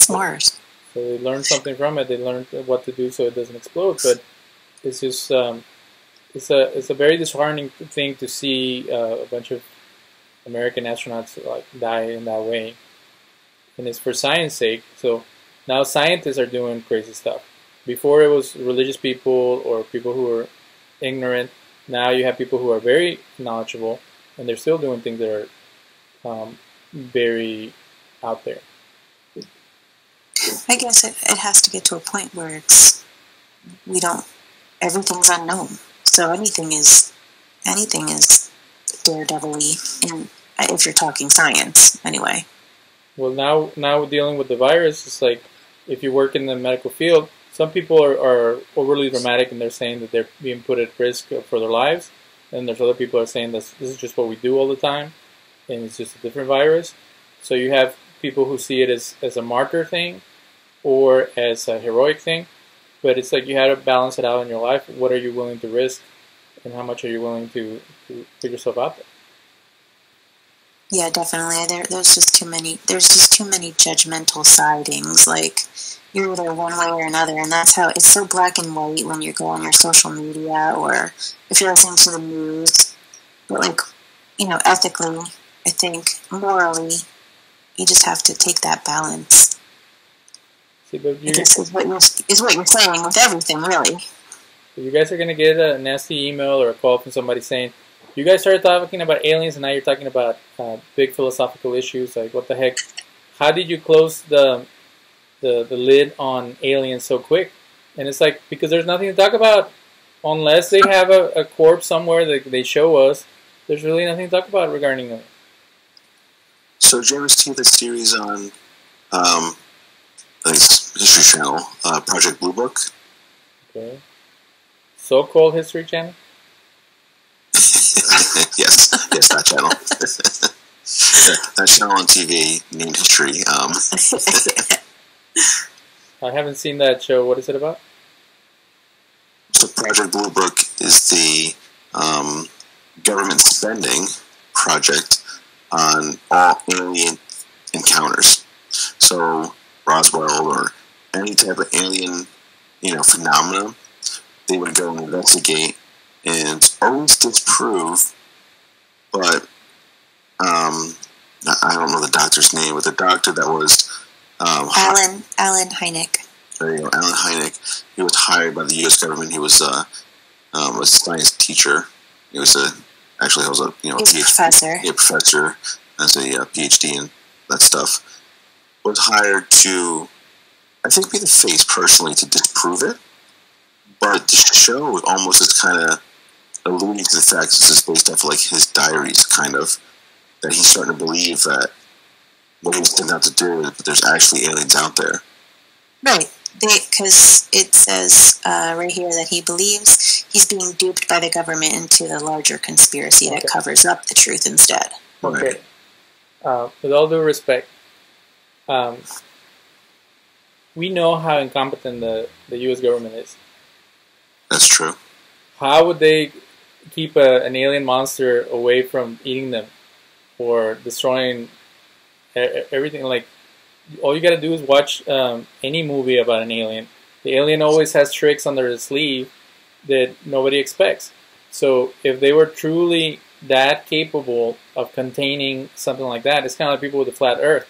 It's Mars. So they learned something from it. They learned what to do so it doesn't explode. But it's just it's a very disheartening thing to see a bunch of American astronauts like die in that way, and it's for science sake. So now scientists are doing crazy stuff. Before it was religious people or people who were ignorant. Now you have people who are very knowledgeable, and they're still doing things that are very out there. I guess it has to get to a point where everything's unknown. So anything is daredevil-y, if you're talking science, anyway. Well, now dealing with the virus, it's like if you work in the medical field, some people are overly dramatic and they're saying that they're being put at risk for their lives, and there's other people who are saying this is just what we do all the time, and it's just a different virus. So you have people who see it as a martyr thing or as a heroic thing, but it's like you have to balance it out in your life. What are you willing to risk, and how much are you willing to put yourself out there? Yeah, definitely. There's just too many judgmental sidings. Like, you're either one way or another, and that's how it's so black and white when you go on your social media or if you're listening to the news. But, like, ethically, I think, morally, you just have to take that balance. See, but I guess is what you're saying with everything, really. You guys are going to get a nasty email or a call from somebody saying, you guys started talking about aliens and now you're talking about big philosophical issues. Like, what the heck? How did you close the lid on aliens so quick? And it's like, because there's nothing to talk about. Unless they have a corpse somewhere that they show us, there's really nothing to talk about regarding them. So, did you ever see the series on History Channel, Project Blue Book? Okay. So-called History Channel? yes, that channel. That channel on TV named History. I haven't seen that show. What is it about? So Project Blue Book is the government spending project on all alien encounters. So Roswell or any type of alien, phenomenon, they would go and investigate and always disprove, but I don't know the doctor's name, but the doctor that was Alan Hynek. There you go, Alan Hynek. He was hired by the U.S. government. He was a science teacher. He was professor. Yeah, professor as a PhD and that stuff. Was hired to, I think, be the face personally to disprove it. But the show almost is kind of alluding to the fact this is based off like his diaries, kind of, that he's starting to believe that what he's sent out to do, but there's actually aliens out there. Right, because it says right here that he believes he's being duped by the government into the larger conspiracy that covers up the truth instead. Okay. With all due respect, we know how incompetent the U.S. government is. That's true. How would they keep an alien monster away from eating them or destroying everything? Like, all you got to do is watch any movie about an alien. The alien always has tricks under the sleeve that nobody expects. So if they were truly that capable of containing something like that, it's kind of like people with the flat earth.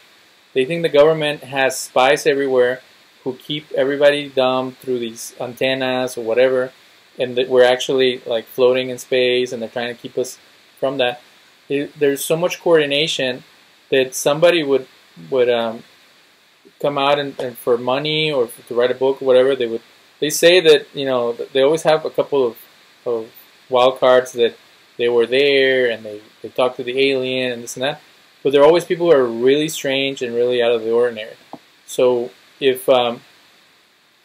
They think the government has spies everywhere who keep everybody dumb through these antennas or whatever, and that we're actually like floating in space and they're trying to keep us from that. There's so much coordination that somebody would come out and for money or to write a book or whatever, they say that they always have a couple of wild cards that they were there and they talked to the alien and this and that, but there are always people who are really strange and really out of the ordinary. So if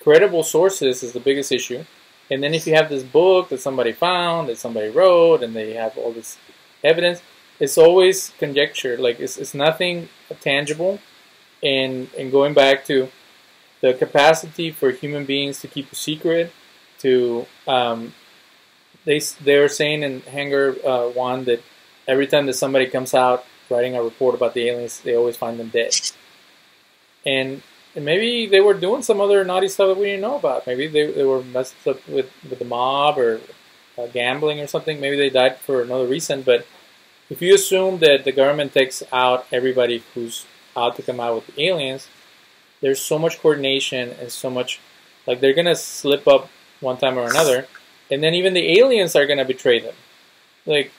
credible sources is the biggest issue, and then if you have this book that somebody found, that somebody wrote, and they have all this evidence, it's always conjecture. Like, it's nothing tangible. And going back to the capacity for human beings to keep a secret, to they were saying in Hangar 1 that every time that somebody comes out writing a report about the aliens, they always find them dead. And And maybe they were doing some other naughty stuff that we didn't know about. Maybe they were messed up with the mob or gambling or something. Maybe they died for another reason. But if you assume that the government takes out everybody who's out to come out with the aliens, there's so much coordination and so much, like, they're going to slip up one time or another. And then even the aliens are going to betray them. Like,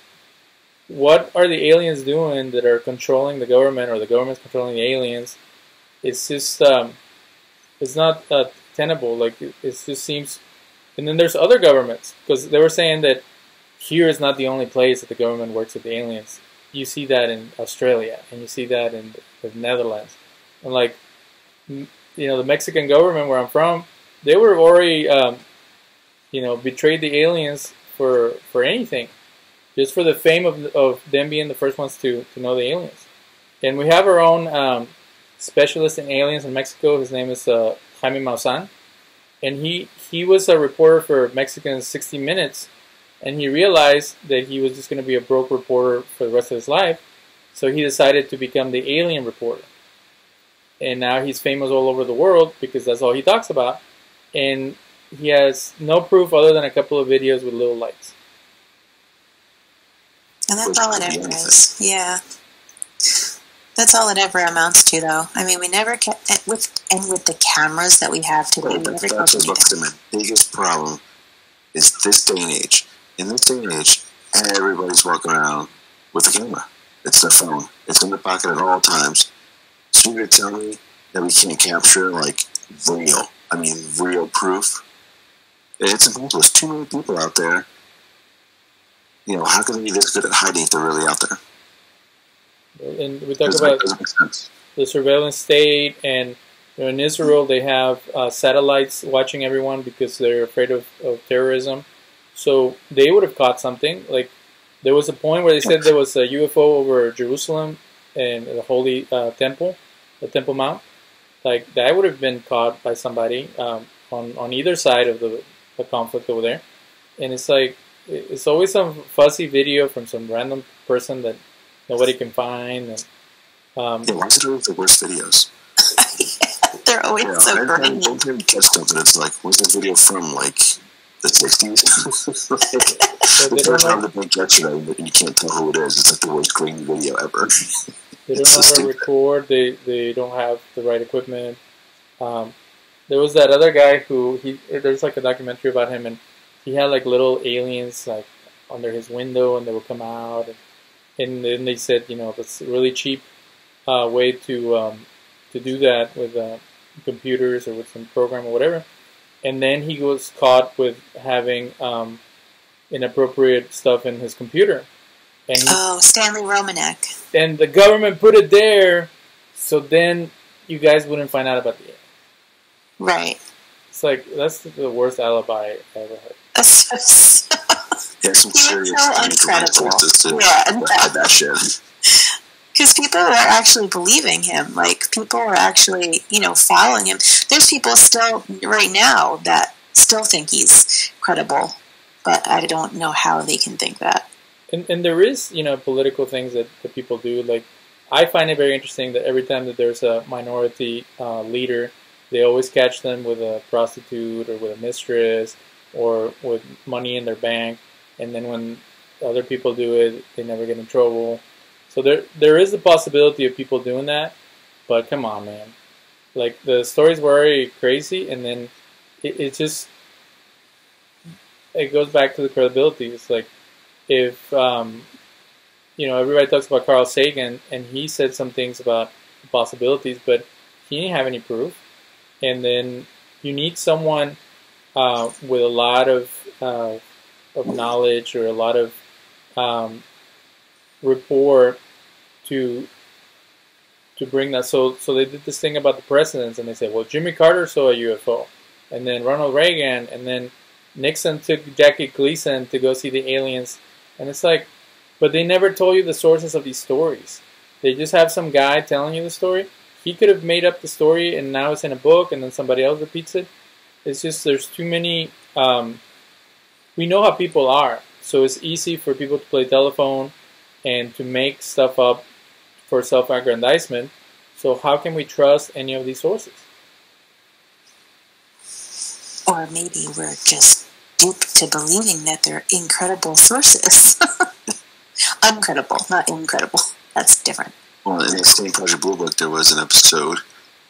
what are the aliens doing that are controlling the government, or the government's controlling the aliens? It's just, it's not tenable. Like, it just seems. And then there's other governments, because they were saying that here is not the only place that the government works with the aliens. You see that in Australia, and you see that in the Netherlands, and like, you know, the Mexican government where I'm from, they were already, you know, betrayed the aliens for anything, just for the fame of them being the first ones to know the aliens. And we have our own specialist in aliens in Mexico. His name is Jaime Maussan, and he was a reporter for Mexican 60 Minutes, and he realized that he was just going to be a broke reporter for the rest of his life, so he decided to become the alien reporter. And now he's famous all over the world because that's all he talks about, and he has no proof other than a couple of videos with little lights. And that's all it ever is. Yeah. That's all it ever amounts to, though. I mean, we never with the cameras that we have today, we never that's what's my biggest problem is this day and age. In this day and age, everybody's walking around with a camera. It's their phone. It's in their pocket at all times. So you're going to tell me that we can't capture, like, real proof? It's impossible. There's too many people out there. You know, how can they be this good at hiding if they're really out there? And we talk about the surveillance state, and you know, in Israel they have satellites watching everyone because they're afraid of terrorism. So they would have caught something. Like, there was a point where they said there was a UFO over Jerusalem and the Holy Temple, the Temple Mount. Like, that would have been caught by somebody on either side of the conflict over there. And it's like, it's always some fuzzy video from some random person that nobody can find. And, yeah, why is it always the worst videos? Yeah, they're always so grainy. Don't you catch stuff and it's like, where's this video from? Like, the 60s? Like, the first time they catch it and you can't tell who it is. It's like the worst grainy video ever. They don't know how to record. They don't have the right equipment. There was that other guy who, there's like a documentary about him, and he had like little aliens like under his window, and they would come out, and then they said, you know, that's a really cheap way to do that with computers or with some program or whatever. And then he was caught with having inappropriate stuff in his computer. And Stanley Romanek. And the government put it there, so then you guys wouldn't find out about it. Right. It's like, that's the worst alibi I ever heard. Yeah, some serious incredible. That shit. Because people are actually believing him. Like, people are actually, you know, following him. There's people still, right now, that still think he's credible. But I don't know how they can think that. And there is, you know, political things that people do. Like, I find it very interesting that every time that there's a minority leader, they always catch them with a prostitute or with a mistress or with money in their bank. And then when other people do it, they never get in trouble. So there is a possibility of people doing that. But come on, man. Like, the stories were already crazy, and then it just, it goes back to the credibility. It's like, if, you know, everybody talks about Carl Sagan, and he said some things about the possibilities, but he didn't have any proof. And then you need someone with a lot of knowledge or a lot of rapport to bring that. So they did this thing about the presidents, and they said, well, Jimmy Carter saw a UFO, and then Ronald Reagan, and then Nixon took Jackie Gleason to go see the aliens. And it's like, but they never told you the sources of these stories. They just have some guy telling you the story. He could have made up the story, and now it's in a book, and then somebody else repeats it. It's just, there's too many, we know how people are. So it's easy for people to play telephone and to make stuff up for self-aggrandizement. So how can we trust any of these sources? Or maybe we're just duped to believing that they're incredible sources. Uncredible, not incredible. That's different. Well, in the same Project Blue Book, there was an episode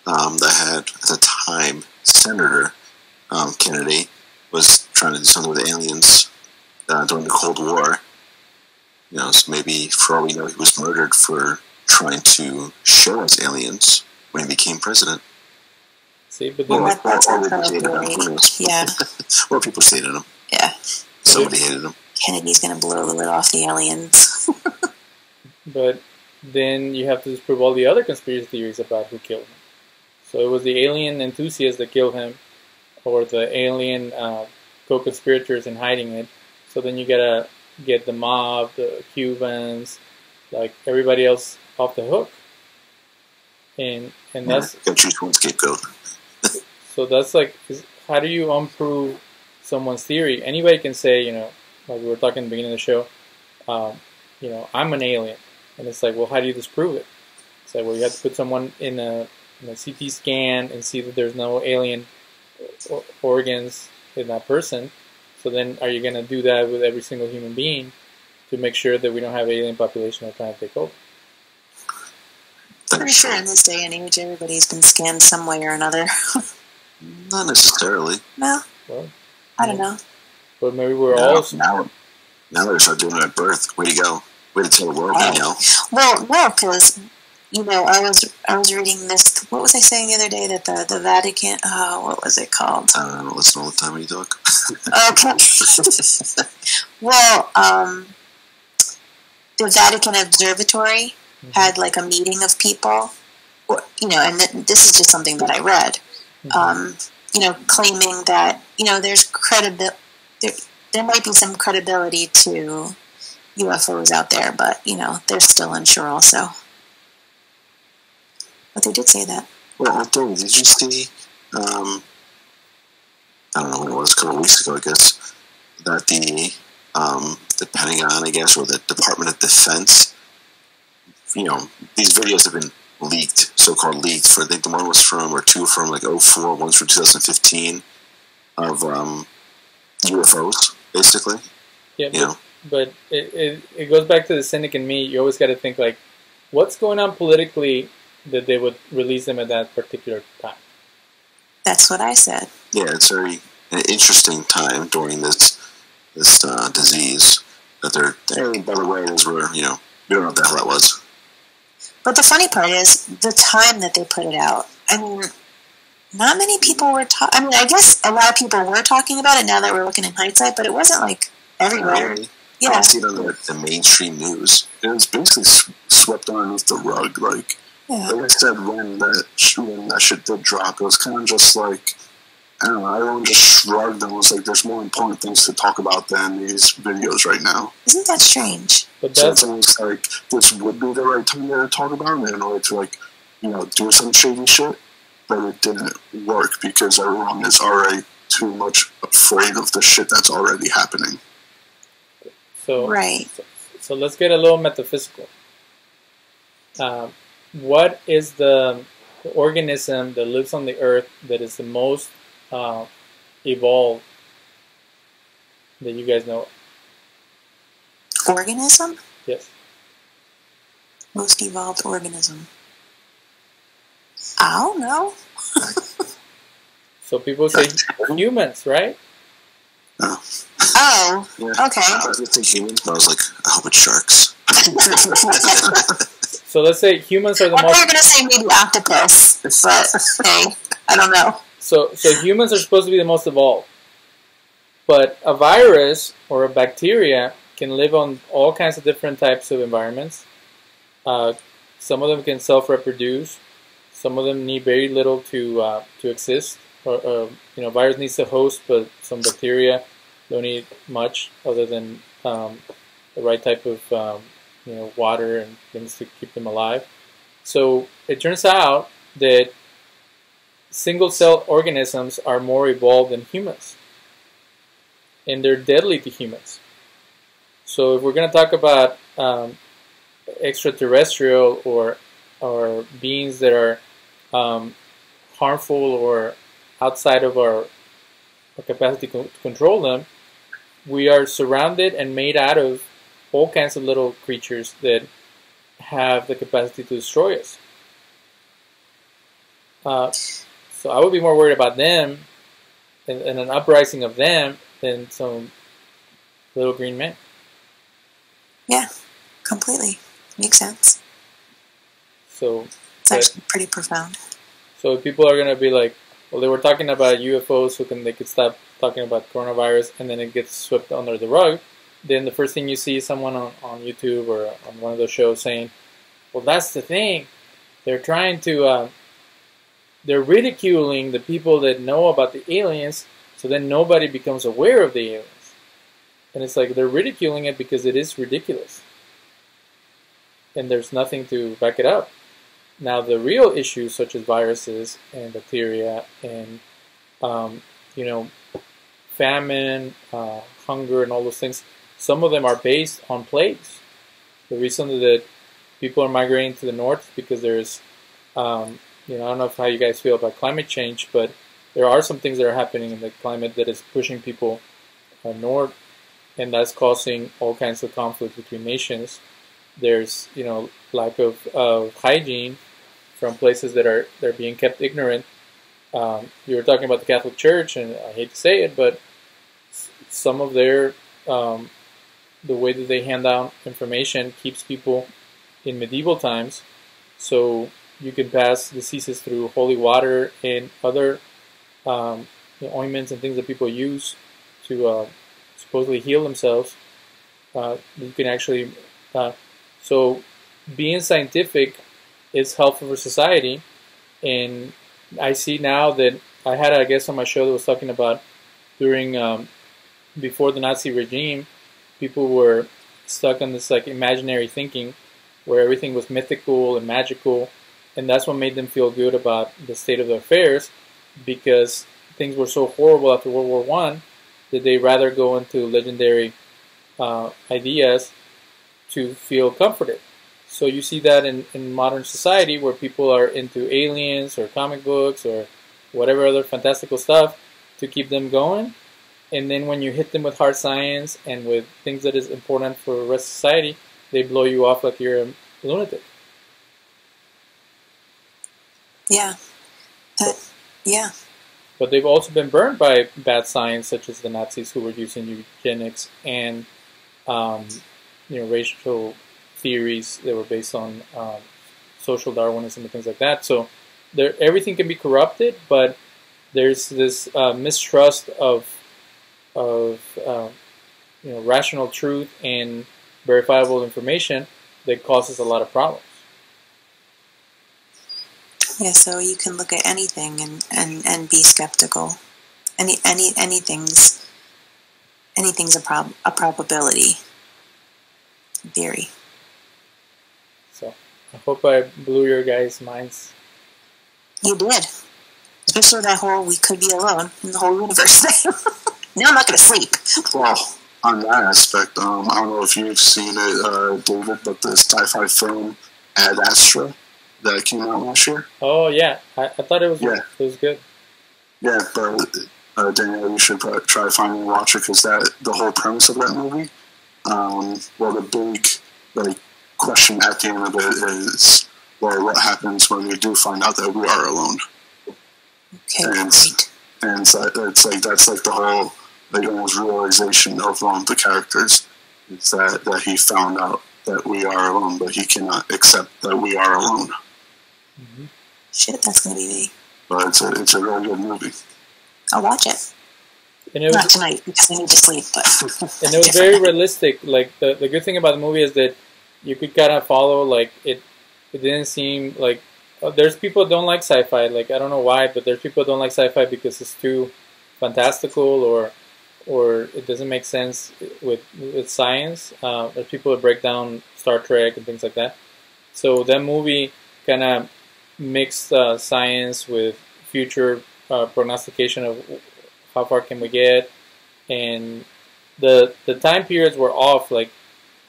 that had, at the time, Senator Kennedy was trying to do something with aliens during the Cold War. You know, so maybe, for all we know, he was murdered for trying to show us aliens when he became president. See, but then That's or people hated him. Yeah. Or people hated him. Yeah. Somebody hated him. Kennedy's going to blow the lid off the aliens. But then you have to disprove all the other conspiracy theories about who killed him. So it was the alien enthusiasts that killed him, or the alien co-conspirators in hiding it. So then you gotta get the mob, the Cubans, like everybody else off the hook. And that's... Gotta choose one scapegoat. So that's like, how do you unprove someone's theory? Anybody can say, you know, like we were talking at the beginning of the show, you know, I'm an alien. And it's like, well, how do you disprove it? It's like, well, you have to put someone in a CT scan and see that there's no alien organs in that person. So then are you going to do that with every single human being to make sure that we don't have alien population that trying to take over? Pretty sure in this day and age everybody's been scanned some way or another. Not necessarily. No? Well, I don't know. But maybe we're all... Now they're start doing it at birth. Way to go. Way to tell the world, Danielle. Well, no, because, you know, I was reading this, what was I saying the other day, that the Vatican, what was it called? I don't know, listen all the time when you talk. Okay. Well, the Vatican Observatory had like a meeting of people, you know, and this is just something that I read, you know, claiming that, you know, there's there might be some credibility to UFOs out there, but, you know, they're still unsure also. But they did say that. Well, did you see, I don't know when it was, a couple of weeks ago, I guess, that the Pentagon, I guess, or the Department of Defense, you know, these videos have been leaked, so-called leaked, for, I think the one was from, or two from, like, 04, one's from 2015, of UFOs, basically. Yeah, you know? But it goes back to the cynic in me. You always got to think, like, what's going on politically that they would release them at that particular time? That's what I said. Yeah, it's an interesting time during this disease that they're, hey, by the way, as we're, you know, we don't know what the hell that was. But the funny part is the time that they put it out. I mean, not many people were I mean, I guess a lot of people were talking about it now that we're looking in hindsight, but it wasn't like everywhere. Really? Yeah. I don't see it on the mainstream news. It was basically swept underneath the rug. Like I said, when that shit did drop, it was kind of just like, I don't know, everyone just shrugged and was like, there's more important things to talk about than these videos right now. Isn't that strange? But so it's almost like this would be the right time to talk about it in order to, like, you know, do some shady shit, but it didn't work because everyone is already too much afraid of the shit that's already happening. So, right. So let's get a little metaphysical. What is the organism that lives on the earth that is the most evolved that you guys know? Organism? Yes. Most evolved organism. I don't know. So people say humans, right? Oh. Oh, Yeah. okay. I was going to say humans, but I was like, I hope it's sharks. So let's say humans are the I thought most... you were going to say maybe octopus, but hey, I don't know. So humans are supposed to be the most evolved. But a virus or a bacteria can live on all kinds of different types of environments. Some of them can self-reproduce. Some of them need very little to exist. Or you know, virus needs a host, but some bacteria don't need much other than the right type of you know, water and things to keep them alive. So it turns out that single-cell organisms are more evolved than humans, and they're deadly to humans. So if we're going to talk about extraterrestrial or beings that are harmful or outside of our a capacity to control them, we are surrounded and made out of all kinds of little creatures that have the capacity to destroy us. So I would be more worried about them and an uprising of them than some little green men. Yeah, completely. Makes sense. So it's actually pretty profound. So people are going to be like, well, they were talking about UFOs, so they could stop talking about coronavirus, and then it gets swept under the rug. Then the first thing you see is someone on YouTube or on one of those shows saying, well, that's the thing. They're trying to, they're ridiculing the people that know about the aliens, so then nobody becomes aware of the aliens. And it's like they're ridiculing it because it is ridiculous. And there's nothing to back it up. Now, the real issues, such as viruses and bacteria and, famine, hunger, and all those things, some of them are based on plagues. The reason that people are migrating to the north because there's, I don't know how you guys feel about climate change, but there are some things that are happening in the climate that is pushing people north, and that's causing all kinds of conflict between nations. There's, lack of hygiene from places that they're being kept ignorant. You were talking about the Catholic Church, and I hate to say it, but some of their the way that they hand out information keeps people in medieval times. So you can pass diseases through holy water and other ointments and things that people use to supposedly heal themselves. You can actually so being scientific is helpful for society, and I see now that I had a guest on my show that was talking about during before the Nazi regime, people were stuck on this like imaginary thinking where everything was mythical and magical, and that's what made them feel good about the state of their affairs, because things were so horrible after World War I that they rather go into legendary ideas to feel comforted. So you see that in modern society where people are into aliens or comic books or whatever other fantastical stuff to keep them going. And then when you hit them with hard science and with things that is important for the rest of society, they blow you off like you're a lunatic. Yeah. Yeah. But they've also been burned by bad science, such as the Nazis who were using eugenics and racial theories that were based on social Darwinism and things like that. So everything can be corrupted, but there's this mistrust of rational truth and verifiable information that causes a lot of problems. Yeah, so you can look at anything and be skeptical. Anything's a probability theory. So I hope I blew your guys' minds. You did. Especially that whole we could be alone in the whole universe thing. Now I'm not going to sleep. Well, on that aspect, I don't know if you've seen it, David, but the sci-fi film Ad Astra that came out last year. Oh, yeah. I thought it was It was good. Yeah, but Daniel, you should try to find and watch it, because the whole premise of that movie, the big question at the end of it is, well, what happens when we do find out that we are alone? Okay, great. And it's like that's like the whole almost realization of the characters. It's that he found out that we are alone, but he cannot accept that we are alone. Mm-hmm. Shit, that's gonna be me. But it's a really good movie. I'll watch it. And it was, not tonight because I need to sleep. But and it was very realistic. Like the good thing about the movie is that you could kind of follow. Like it didn't seem like there's people that don't like sci-fi. Like I don't know why, but there's people that don't like sci-fi because it's too fantastical or it doesn't make sense with science. There's people that break down Star Trek and things like that. So that movie kind of mixed science with future prognostication of how far can we get, and the time periods were off. Like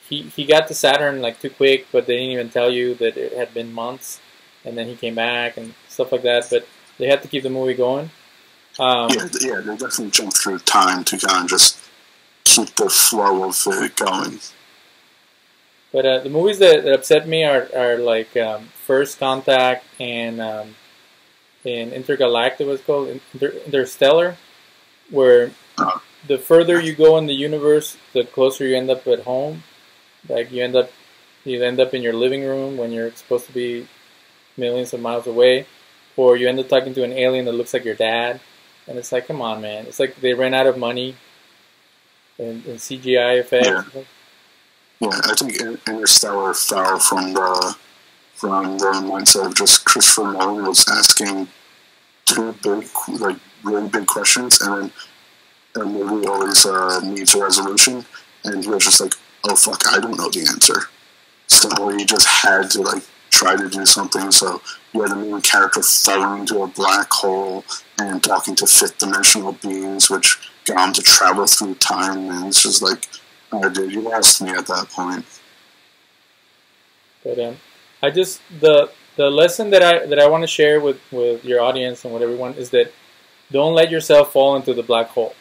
he got to Saturn like too quick, but they didn't even tell you that it had been months, and then he came back and stuff like that. But they had to keep the movie going. Yeah, they definitely jump through time to kind of just keep the flow of it going. But the movies that upset me are like First Contact and Intergalactic, what's called Interstellar, where the further you go in the universe, the closer you end up at home. Like you end up in your living room when you're supposed to be millions of miles away, or you end up talking to an alien that looks like your dad, and it's like, come on, man! It's like they ran out of money in CGI effects. Yeah, I think Interstellar fell from the mindset of just Christopher Nolan was asking two big, like really big questions, and then a movie always needs a resolution, and he was just like, oh fuck, I don't know the answer. So he just had to like try to do something. So you had the main character falling into a black hole and talking to fifth-dimensional beings, which got him to travel through time, and it's just like, oh dude, you lost me at that point. But I just the lesson that I want to share with your audience and with everyone is that don't let yourself fall into the black hole.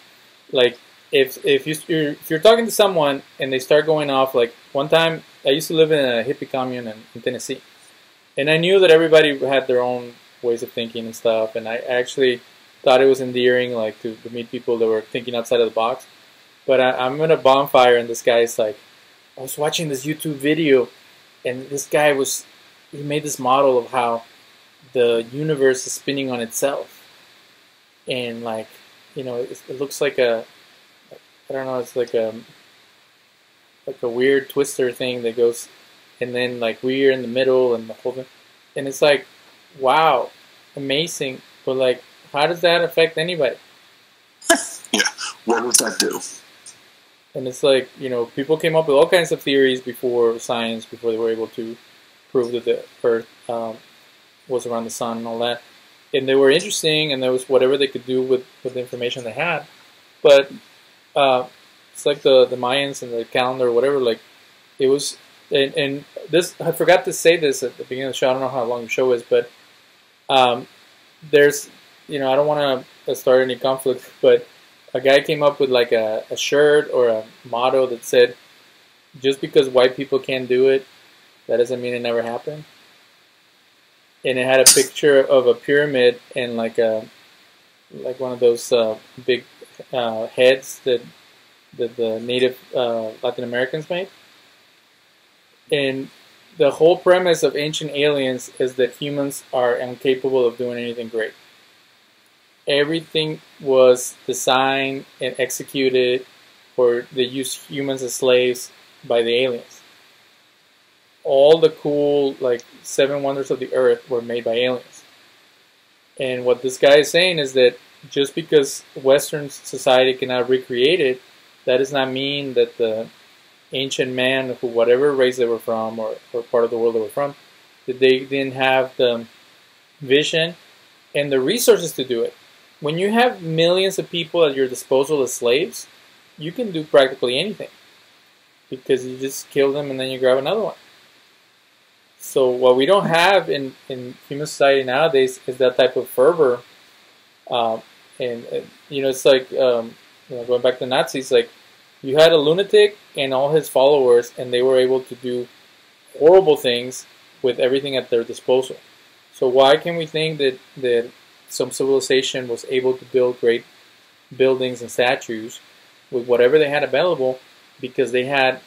Like if you're talking to someone and they start going off, like one time I used to live in a hippie commune in Tennessee, and I knew that everybody had their own ways of thinking and stuff, and I actually thought it was endearing, like to meet people that were thinking outside of the box. But I'm in a bonfire, and this guy's like, I was watching this YouTube video, and this guy he made this model of how the universe is spinning on itself, and like, you know, it looks like I don't know, it's like a weird twister thing that goes, and then like we're in the middle and the whole thing, and it's like, wow, amazing, but like, how does that affect anybody? Yeah, what would that do? And it's like, you know, people came up with all kinds of theories before science, before they were able to prove that the Earth was around the sun and all that. And they were interesting, and there was whatever they could do with the information they had. But it's like the Mayans and the calendar or whatever, like, it was, and this, I forgot to say this at the beginning of the show, I don't know how long the show is, but there's, you know, I don't want to start any conflict, but a guy came up with like a shirt or a motto that said, just because white people can't do it, that doesn't mean it never happened. And it had a picture of a pyramid and like one of those big heads that the native Latin Americans made. And the whole premise of Ancient Aliens is that humans are incapable of doing anything great. Everything was designed and executed, or they used humans as slaves by the aliens. All the cool, like, 7 wonders of the earth were made by aliens. And what this guy is saying is that just because Western society cannot recreate it, that does not mean that the ancient man, who whatever race they were from, or part of the world they were from, that they didn't have the vision and the resources to do it. When you have millions of people at your disposal as slaves, you can do practically anything, because you just kill them and then you grab another one. So what we don't have in human society nowadays is that type of fervor. And you know, it's like, you know, going back to Nazis, like, you had a lunatic and all his followers, and they were able to do horrible things with everything at their disposal. So why can we think that some civilization was able to build great buildings and statues with whatever they had available? Because they had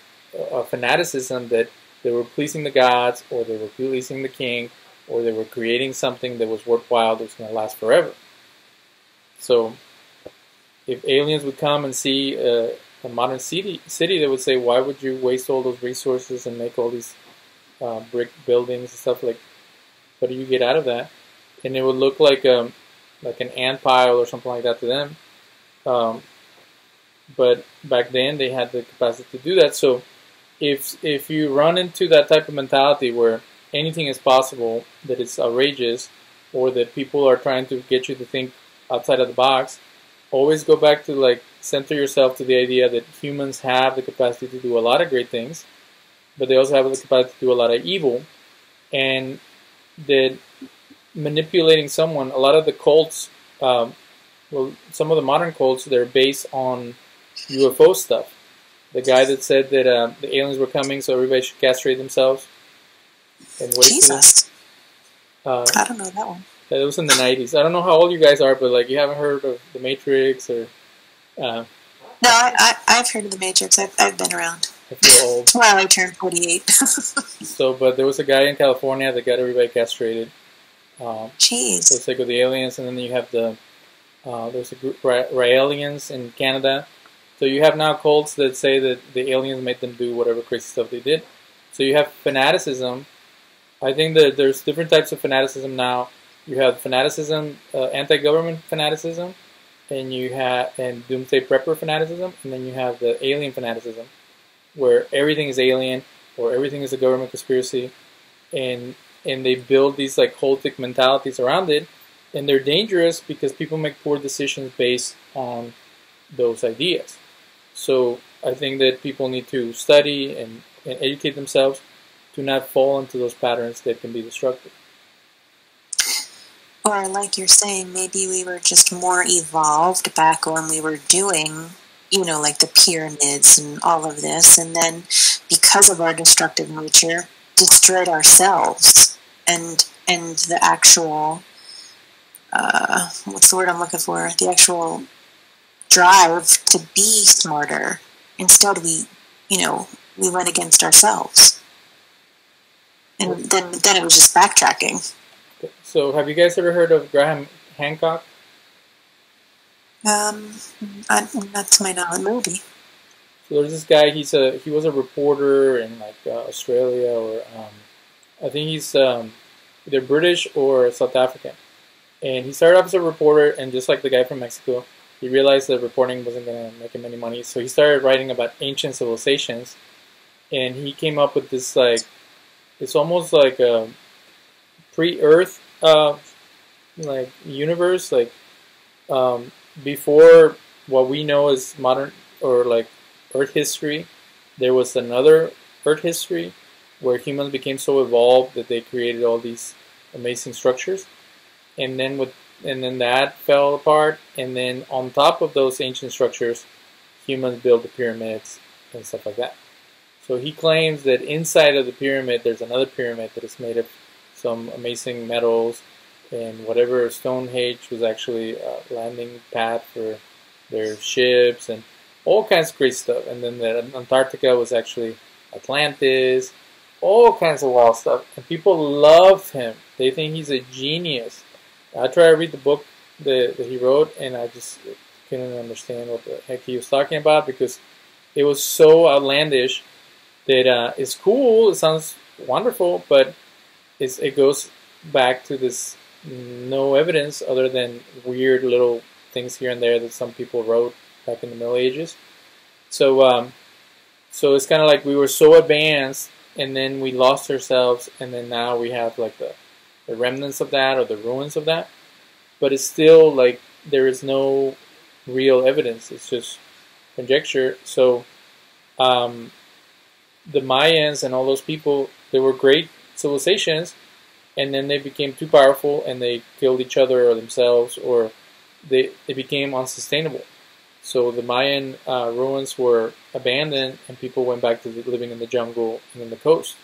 a fanaticism that they were pleasing the gods, or they were pleasing the king, or they were creating something that was worthwhile, that was going to last forever. So if aliens would come and see a modern city, they would say, why would you waste all those resources and make all these brick buildings and stuff? Like, what do you get out of that? And it would look like an ant pile or something like that to them. But back then they had the capacity to do that. So if you run into that type of mentality where anything is possible, that it's outrageous, or that people are trying to get you to think outside of the box, always go back to, like, center yourself to the idea that humans have the capacity to do a lot of great things, but they also have the capacity to do a lot of evil, and that manipulating someone, a lot of the cults Well, some of the modern cults, they're based on UFO stuff. The guy that said that the aliens were coming, so everybody should castrate themselves and wait Jesus. for I don't know that one. It was in the 90s. I don't know how old you guys are, but like you haven't heard of The Matrix or... No, I've heard of The Matrix. I've been around. I feel old. Well, I turned 48. So, but there was a guy in California that got everybody castrated. Jeez. So it's like with the aliens, and then you have the... there's a group, Raelians in Canada. So you have now cults that say that the aliens made them do whatever crazy stuff they did. So you have fanaticism. I think that there's different types of fanaticism now. You have fanaticism, anti-government fanaticism, and you have doomsday prepper fanaticism, and then you have the alien fanaticism, where everything is alien or everything is a government conspiracy, and they build these like cultic mentalities around it, and they're dangerous because people make poor decisions based on those ideas. So I think that people need to study and educate themselves to not fall into those patterns that can be destructive. Or like you're saying, maybe we were just more evolved back when we were doing, like the pyramids and all of this, and then because of our destructive nature, destroyed ourselves and the actual, what's the word I'm looking for? The actual drive to be smarter. Instead, we went against ourselves. And then it was just backtracking. So, have you guys ever heard of Graham Hancock? Not to my knowledge, maybe. So there's this guy. He was a reporter in like Australia, or I think he's either British or South African. And he started off as a reporter, and just like the guy from Mexico, he realized that reporting wasn't going to make him any money. So he started writing about ancient civilizations, and he came up with this like, it's almost like a pre-Earth like universe, like before what we know as modern or like Earth history. There was another Earth history where humans became so evolved that they created all these amazing structures, and then that fell apart, and then on top of those ancient structures, humans built the pyramids and stuff like that. So he claims that inside of the pyramid there's another pyramid that is made of some amazing metals, and whatever Stonehenge was actually a landing pad for their ships and all kinds of great stuff. And then the Antarctica was actually Atlantis, all kinds of wild stuff. And people love him. They think he's a genius. I tried to read the book that he wrote, and I just couldn't understand what the heck he was talking about, because it was so outlandish that it's cool, it sounds wonderful, but it goes back to this no evidence other than weird little things here and there that some people wrote back in the Middle Ages. So so it's kind of like we were so advanced, and then we lost ourselves, and then now we have like the remnants of that, or the ruins of that. But it's still like there is no real evidence. It's just conjecture. So the Mayans and all those people, they were great civilizations, and then they became too powerful, and they killed each other or themselves, or they became unsustainable. So the Mayan ruins were abandoned, and people went back to living in the jungle and in the coast.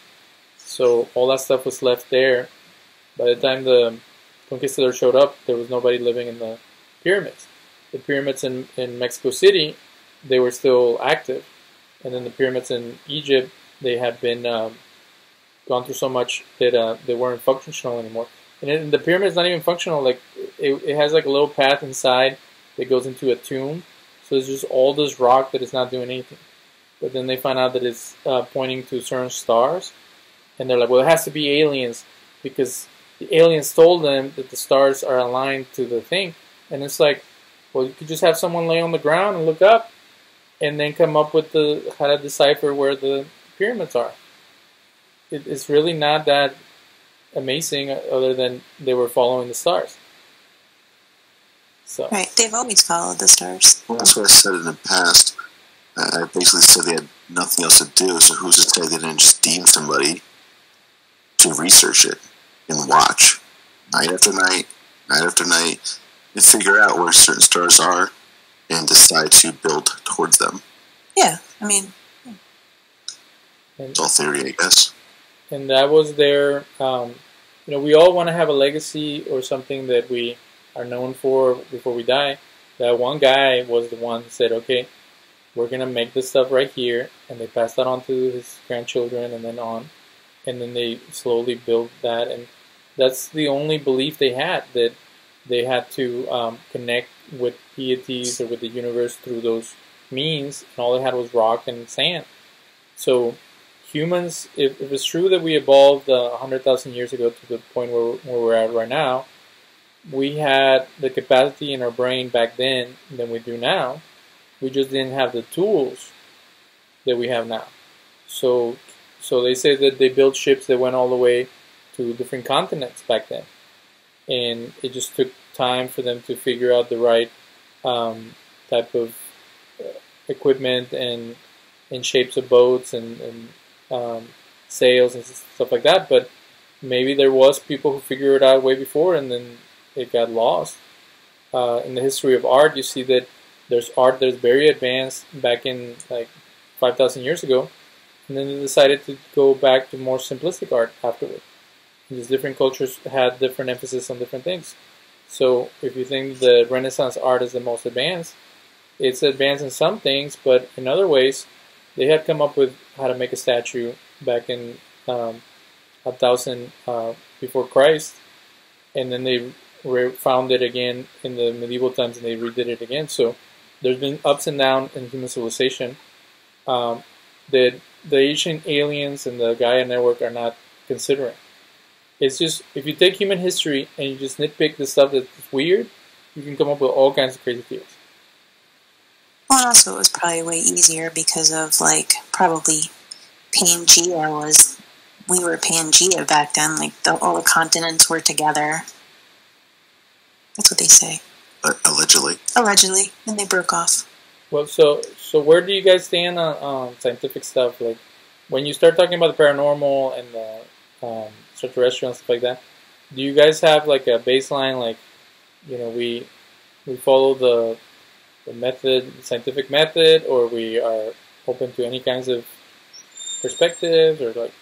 So all that stuff was left there. By the time the conquistadors showed up, there was nobody living in the pyramids. The pyramids in Mexico City, they were still active. And then the pyramids in Egypt, they had been gone through so much that they weren't functional anymore. And the pyramid's not even functional. Like it has like a little path inside that goes into a tomb. So it's just all this rock that is not doing anything. But then they find out that it's pointing to certain stars. And they're like, well, it has to be aliens, because the aliens told them that the stars are aligned to the thing. And it's like, well, you could just have someone lay on the ground and look up, and then come up with how to decipher where the pyramids are. It's really not that amazing, other than they were following the stars. So. Right, they've always followed the stars. Well, that's what I said in the past. I basically said they had nothing else to do, so who's to say they didn't just deem somebody to research it and watch night after night, figure out where certain stars are and decide to build towards them. Yeah, I mean, It's all theory, I guess. And that was their, we all want to have a legacy or something that we are known for before we die. That one guy was the one who said, okay, we're going to make this stuff right here. And they passed that on to his grandchildren and then on. And then they slowly built that. And that's the only belief they had, that they had to connect with deities or with the universe through those means. And all they had was rock and sand. So humans, if it's true that we evolved 100,000 years ago to the point where we're at right now, we had the capacity in our brain back then than we do now. We just didn't have the tools that we have now. So they say that they built ships that went all the way to different continents back then. And it just took time for them to figure out the right type of equipment and shapes of boats and sails and stuff like that. But maybe there was people who figured it out way before and then it got lost. In the history of art, you see that there's art that's very advanced back in like 5,000 years ago, and then they decided to go back to more simplistic art afterward. These different cultures had different emphasis on different things. So if you think the Renaissance art is the most advanced, it's advanced in some things, but in other ways, they had come up with how to make a statue back in 1000 before Christ, and then they found it again in the medieval times, and they redid it again. So there's been ups and downs in human civilization that the ancient aliens and the Gaia Network are not considering. It's just, if you take human history and you just nitpick the stuff that's weird, you can come up with all kinds of crazy theories. well, and also it was probably way easier because of, like, probably Pangea we were Pangea back then, like, all the continents were together. That's what they say. Allegedly. Allegedly, and they broke off. Well, so where do you guys stand on scientific stuff? Like, when you start talking about the paranormal and the extraterrestrial and stuff like that, do you guys have like a baseline? Like, we follow the scientific method, or we are open to any kinds of perspectives, or like?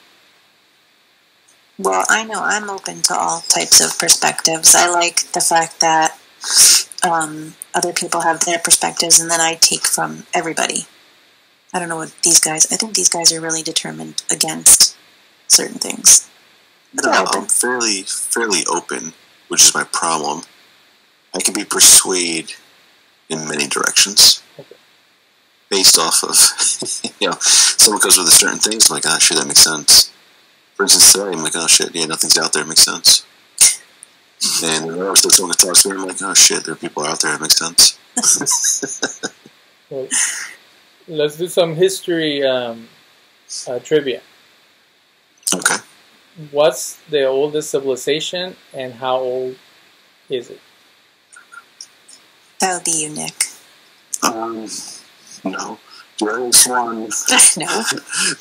Well, I know I'm open to all types of perspectives. I like the fact that other people have their perspectives, and then I take from everybody. I don't know what these guys... I think these guys are really determined against certain things. But they're open. I'm fairly open, which is my problem. I can be persuaded in many directions. Okay. Based off of, someone goes with a certain things, I'm like, oh shit, that makes sense. For instance, today, I'm like, oh shit, yeah, nothing's out there, it makes sense. And when I someone talks to me, I'm like, oh shit, there are people out there, it makes sense. Well, let's do some history trivia. Okay. What's the oldest civilization, and how old is it? That would be you, Nick. No. The earliest one... No.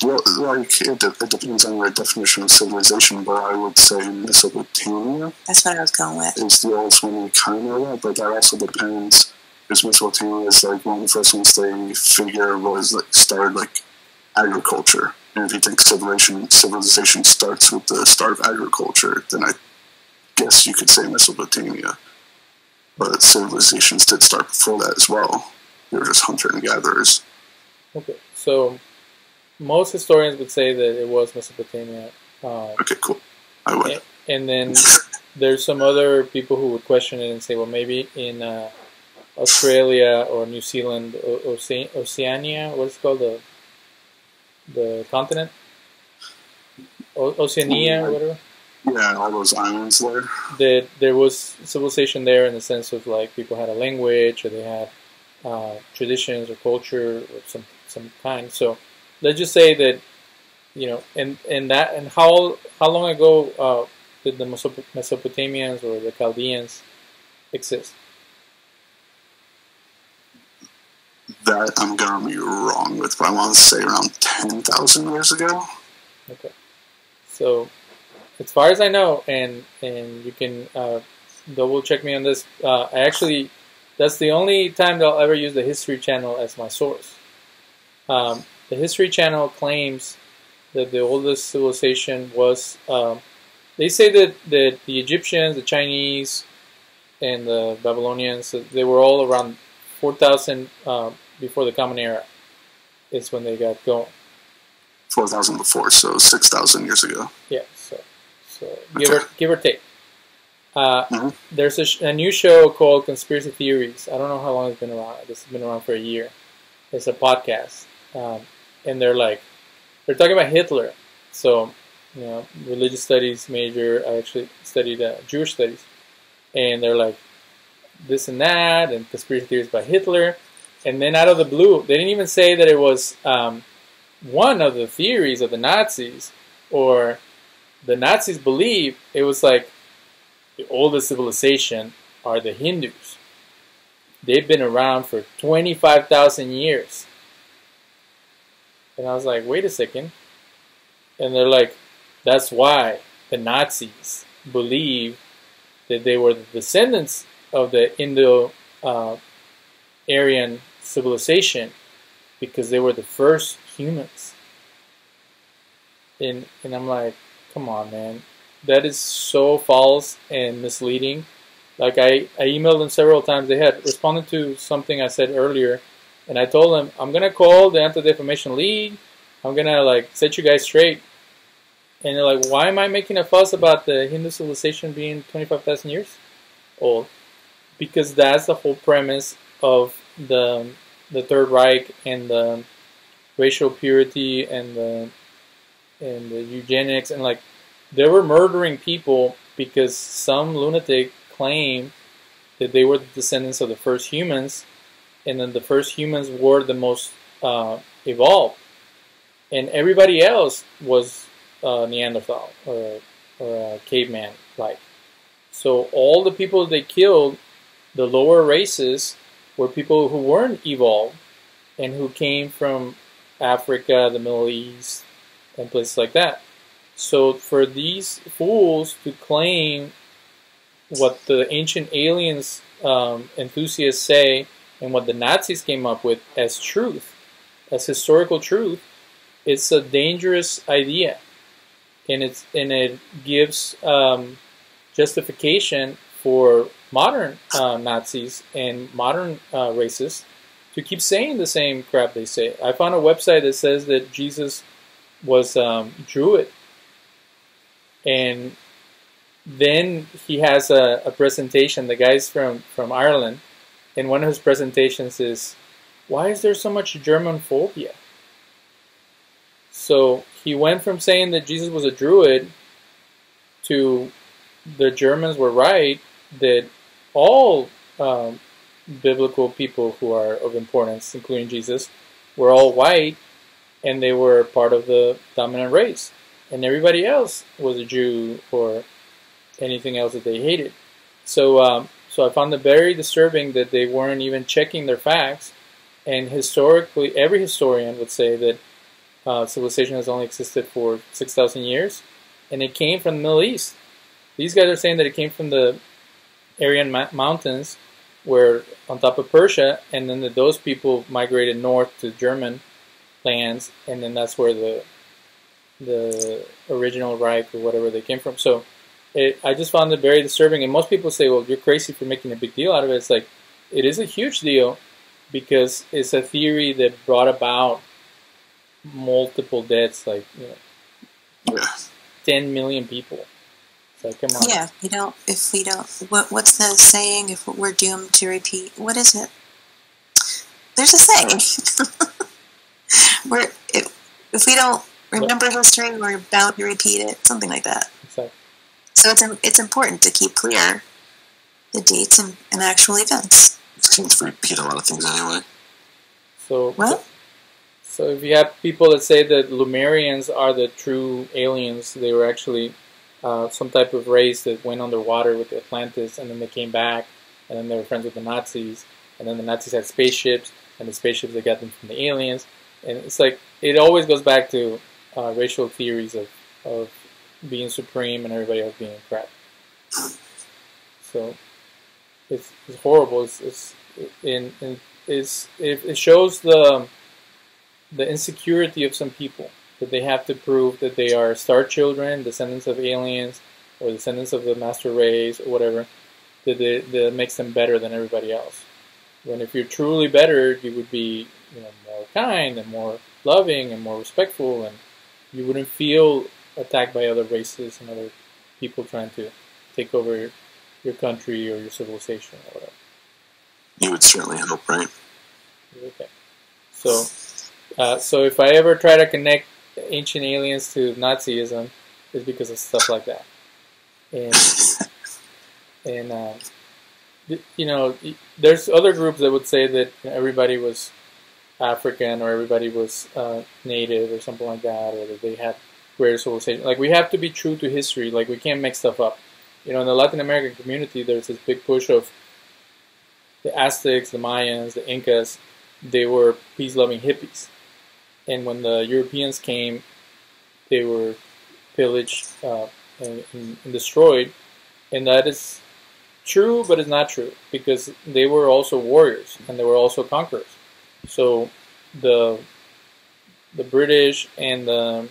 Well, like, it depends on your definition of civilization, but I would say Mesopotamia. That's what I was going with. Is the oldest one we kind of know, but that also depends. Because Mesopotamia is like one of the first ones they figure was like started like agriculture. And if you think civilization starts with the start of agriculture, then I guess you could say Mesopotamia. But civilizations did start before that as well. They were just hunter and gatherers. Okay, so most historians would say that it was Mesopotamia. Okay, cool. I would. And then there's some other people who would question it and say, well, maybe in Australia or New Zealand, Oceania, what's it called, the continent? Oceania, whatever? Yeah, all those islands there. That there was civilization there in the sense of like people had a language, or they had traditions or culture of some kind. So let's just say that, and how long ago did the Mesopotamians or the Chaldeans exist? That I'm gonna be wrong with, but I want to say around 10,000 years ago. Okay, so as far as I know, and you can double check me on this. That's the only time that I'll ever use the History Channel as my source. The History Channel claims that the oldest civilization was, they say that the Egyptians, the Chinese, and the Babylonians, they were all around 4,000 before the Common Era is when they got going. 4,000 before, so 6,000 years ago. Yeah, so Okay. give or take. There's a new show called Conspiracy Theories. I don't know how long it's been around. This has been around for a year. It's a podcast, and they're talking about Hitler. So, religious studies major. I actually studied Jewish studies, and they're like this and that, and conspiracy theories about Hitler. And then out of the blue, they didn't even say that it was one of the theories of the Nazis, or the Nazis believe it was like the oldest civilization are the Hindus. They've been around for 25,000 years. And I was like, wait a second. And they're like, that's why the Nazis believe that they were the descendants of the Indo-Aryan civilization, because they were the first humans. And I'm like, come on, man. That is so false and misleading. Like, I emailed them several times. They had responded to something I said earlier, and I told them, I'm going to call the Anti-Defamation League. I'm going to, set you guys straight. And they're like, why am I making a fuss about the Hindu civilization being 25,000 years old? Because that's the whole premise of the Third Reich and the racial purity and the eugenics, and they were murdering people because some lunatic claimed that they were the descendants of the first humans, and then the first humans were the most evolved, and everybody else was Neanderthal or caveman-like. So all the people they killed, the lower races, were people who weren't evolved and who came from Africa, the Middle East, and places like that. So for these fools to claim what the ancient aliens enthusiasts say and what the Nazis came up with as truth, as historical truth, it's a dangerous idea, and it gives justification for modern Nazis and modern racists to keep saying the same crap they say. I found a website that says that Jesus was Druid, and then he has a presentation. The guy's from Ireland, and one of his presentations is, why is there so much German phobia? So he went from saying that Jesus was a Druid to the Germans were right, that all biblical people who are of importance, including Jesus, were all white, and they were part of the dominant race, and everybody else was a Jew or anything else that they hated. So I found it very disturbing that they weren't even checking their facts, and historically, every historian would say that civilization has only existed for 6,000 years, and it came from the Middle East. These guys are saying that it came from the Aryan Mountains, where on top of Persia, and then those people migrated north to German lands, and then that's where the original Reich or whatever they came from. So I just found it very disturbing, and most people say, well, you're crazy for making a big deal out of it. It's like, it is a huge deal, because it's a theory that brought about multiple deaths, 10 million people. So come on. Yeah, if we don't, what's the saying? If we're doomed to repeat, what is it? There's a saying. If we don't remember history, we're bound to repeat it. Something like that. Exactly. So it's important to keep clear the dates and actual events. It seems to repeat a lot of things anyway. So what? So if you have people that say that Lemurians are the true aliens, they were actually some type of race that went underwater with the Atlantis, and then they came back, and then they were friends with the Nazis, and then the Nazis had spaceships, and the spaceships, they got them from the aliens, and it's like, it always goes back to racial theories of being supreme and everybody else being crap. So it's horrible. It shows the insecurity of some people, that they have to prove that they are star children, descendants of aliens, or descendants of the master race, or whatever, that makes them better than everybody else. When if you're truly better, you would be, more kind and more loving and more respectful, and you wouldn't feel attacked by other races and other people trying to take over your country or your civilization or whatever. You would certainly hope, right? Okay. So if I ever try to connect ancient aliens to Nazism, it's because of stuff like that. And there's other groups that would say that everybody was African or everybody was native or something like that, or that they had greater civilization. Like, we have to be true to history. Like, we can't make stuff up. In the Latin American community, there's this big push of the Aztecs, the Mayans, the Incas. They were peace-loving hippies. And when the Europeans came, they were pillaged and destroyed. And that is true, but it's not true, because they were also warriors and they were also conquerors. So the British and the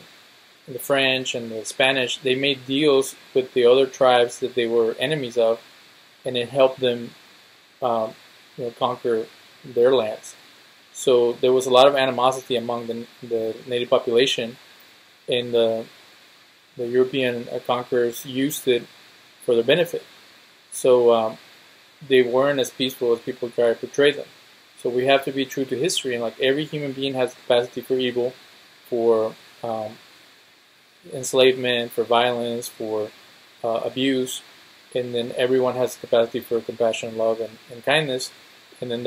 French and the Spanish, they made deals with the other tribes that they were enemies of, and it helped them conquer their lands. So there was a lot of animosity among the native population, and the European conquerors used it for their benefit. So they weren't as peaceful as people try to portray them. So we have to be true to history, and like every human being has capacity for evil, for enslavement, for violence, for abuse, and then everyone has capacity for compassion, love, and kindness. And then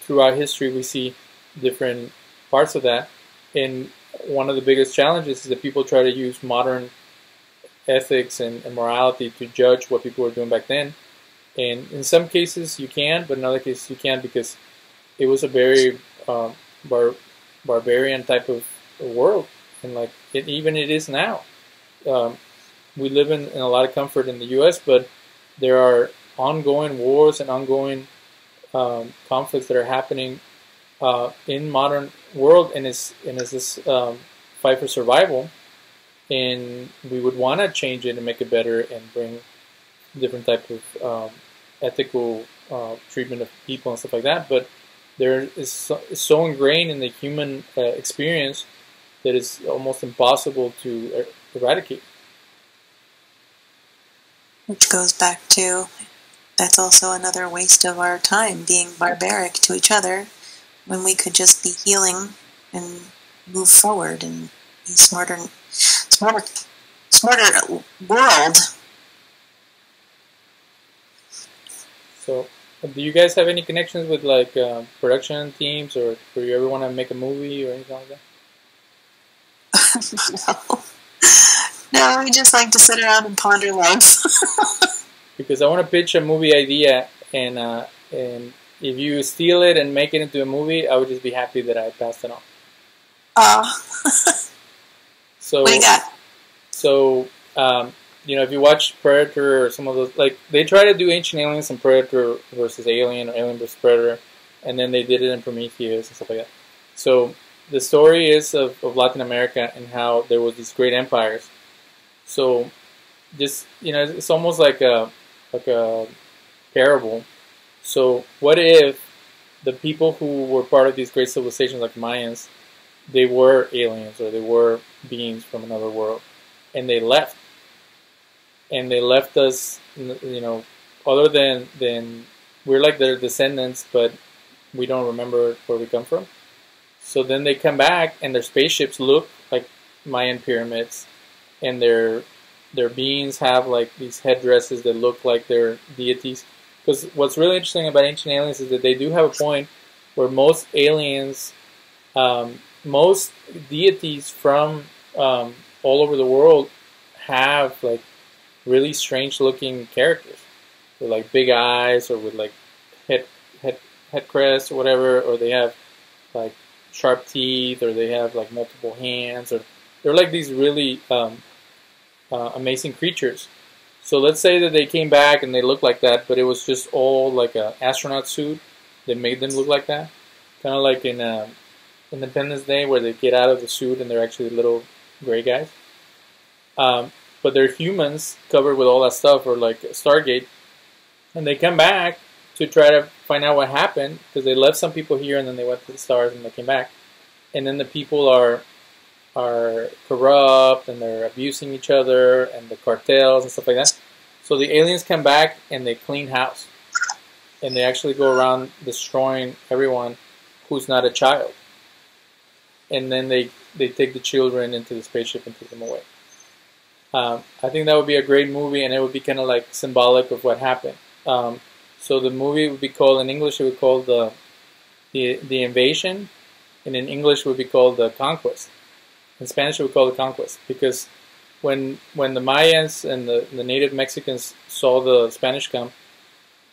throughout history we see different parts of that. And one of the biggest challenges is that people try to use modern ethics and morality to judge what people were doing back then. And in some cases you can, but in other cases you can't, because it was a very barbarian type of world, and like it is now. We live in a lot of comfort in the U.S., but there are ongoing wars and ongoing conflicts that are happening in modern world, and it's this fight for survival. And we would want to change it and make it better and bring different type of ethical treatment of people and stuff like that. But there is so ingrained in the human experience that it's almost impossible to eradicate. Which goes back to, that's also another waste of our time, being barbaric to each other, when we could just be healing and move forward and be smarter world. So, do you guys have any connections with like production teams, or do you ever want to make a movie or anything like that? No, we just like to sit around and ponder life. Because I want to pitch a movie idea, and if you steal it and make it into a movie, I would just be happy that I passed it on. So what do you got? So if you watch Predator or some of those, like they try to do Ancient Aliens and Predator versus Alien or Alien versus Predator, and then they did it in Prometheus and stuff like that. So the story is of Latin America and how there was these great empires. So just it's almost like a parable. So what if the people who were part of these great civilizations like Mayans, they were aliens or they were beings from another world, and they left. And they left us, other than we're like their descendants, but we don't remember where we come from. So then they come back, and their spaceships look like Mayan pyramids, and their beings have like these headdresses that look like they're deities. Because what's really interesting about Ancient Aliens is that they do have a point where most aliens, most deities from all over the world have like really strange looking characters with like big eyes, or with like head crest or whatever, or they have like sharp teeth, or they have like multiple hands, or they're like these really amazing creatures. So let's say that they came back and they looked like that, but it was just all like an astronaut suit that made them look like that. Kind of like in Independence Day where they get out of the suit and they're actually little gray guys. But they're humans covered with all that stuff, or like Stargate. And they come back to try to find out what happened, because they left some people here and then they went to the stars and they came back. And then the people are corrupt and they're abusing each other and the cartels and stuff like that. So the aliens come back and they clean house. And they actually go around destroying everyone who's not a child. And then they take the children into the spaceship and take them away. I think that would be a great movie, and it would be kind of like symbolic of what happened. So the movie would be called, in English it would be called the Invasion, and in English it would be called the Conquest. In Spanish it would be called the Conquest, because when the Mayans and the native Mexicans saw the Spanish come,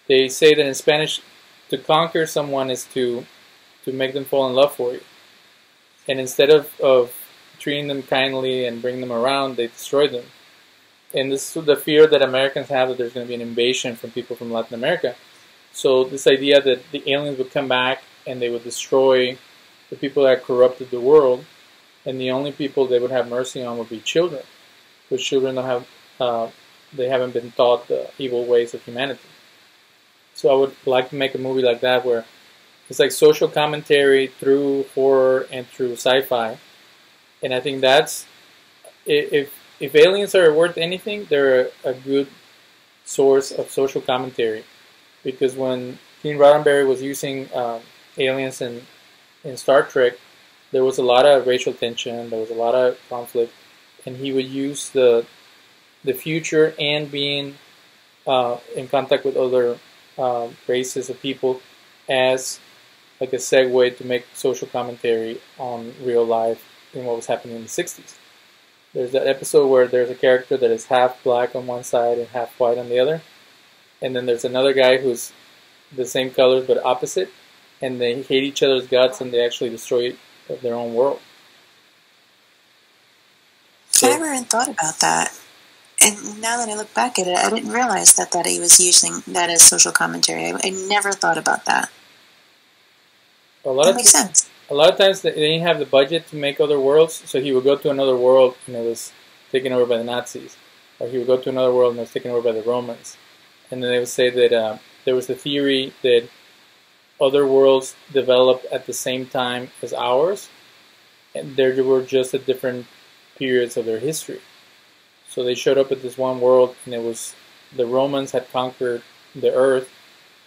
they say that in Spanish, to conquer someone is to make them fall in love for you. And instead of treating them kindly and bring them around, they destroy them. And this is the fear that Americans have, that there's going to be an invasion from people from Latin America. So this idea that the aliens would come back and they would destroy the people that corrupted the world, and the only people they would have mercy on would be children, because children don't have, they haven't been taught the evil ways of humanity. So I would like to make a movie like that, where it's like social commentary through horror and through sci-fi. And I think that's, if aliens are worth anything, they're a good source of social commentary. Because when Gene Roddenberry was using aliens in Star Trek, there was a lot of racial tension, there was a lot of conflict, and he would use the future and being in contact with other races of people as like a segue to make social commentary on real life in what was happening in the 60s. There's that episode where there's a character that is half black on one side and half white on the other, and then there's another guy who's the same colors but opposite, and they hate each other's guts and they actually destroy their own world. So, I never even thought about that. And now that I look back at it, I didn't realize that he was using that as social commentary. I never thought about that. That makes sense. A lot of times they didn't have the budget to make other worlds, so he would go to another world and it was taken over by the Nazis. Or he would go to another world and it was taken over by the Romans. And then they would say that there was a theory that other worlds developed at the same time as ours, and they were just at different periods of their history. So they showed up at this one world, and it was the Romans had conquered the earth,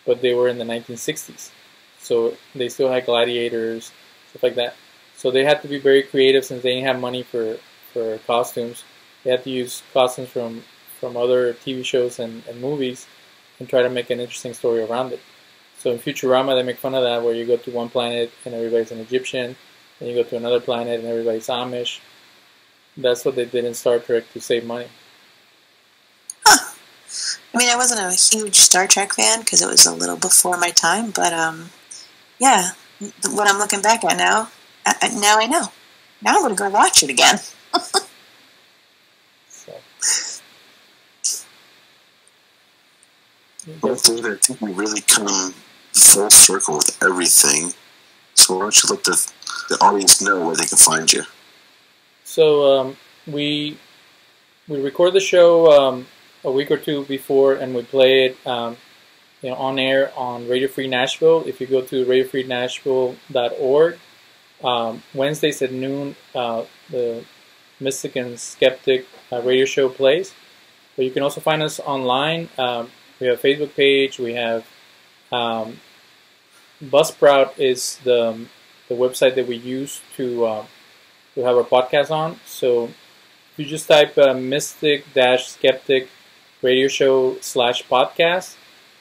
but they were in the 1960s. So they still had gladiators, stuff like that. So they had to be very creative, since they didn't have money for costumes. They had to use costumes from other TV shows and movies and try to make an interesting story around it. So in Futurama, they make fun of that, where you go to one planet and everybody's an Egyptian, and you go to another planet and everybody's Amish. That's what they did in Star Trek to save money. Huh. I mean, I wasn't a huge Star Trek fan because it was a little before my time, but yeah, what I'm looking back at now, now I know. Now I'm going to go watch it again. Well, David, I think we really come full circle with everything. So why don't you let the audience know where they can find you? So we record the show a week or two before, and we play it on air on Radio Free Nashville. If you go to radiofreenashville.org, Wednesdays at noon, the Mystic and Skeptic radio show plays. But you can also find us online. We have a Facebook page. We have Buzzsprout is the website that we use to have our podcast on. So if you just type Mystic-Skeptic radio show /podcast,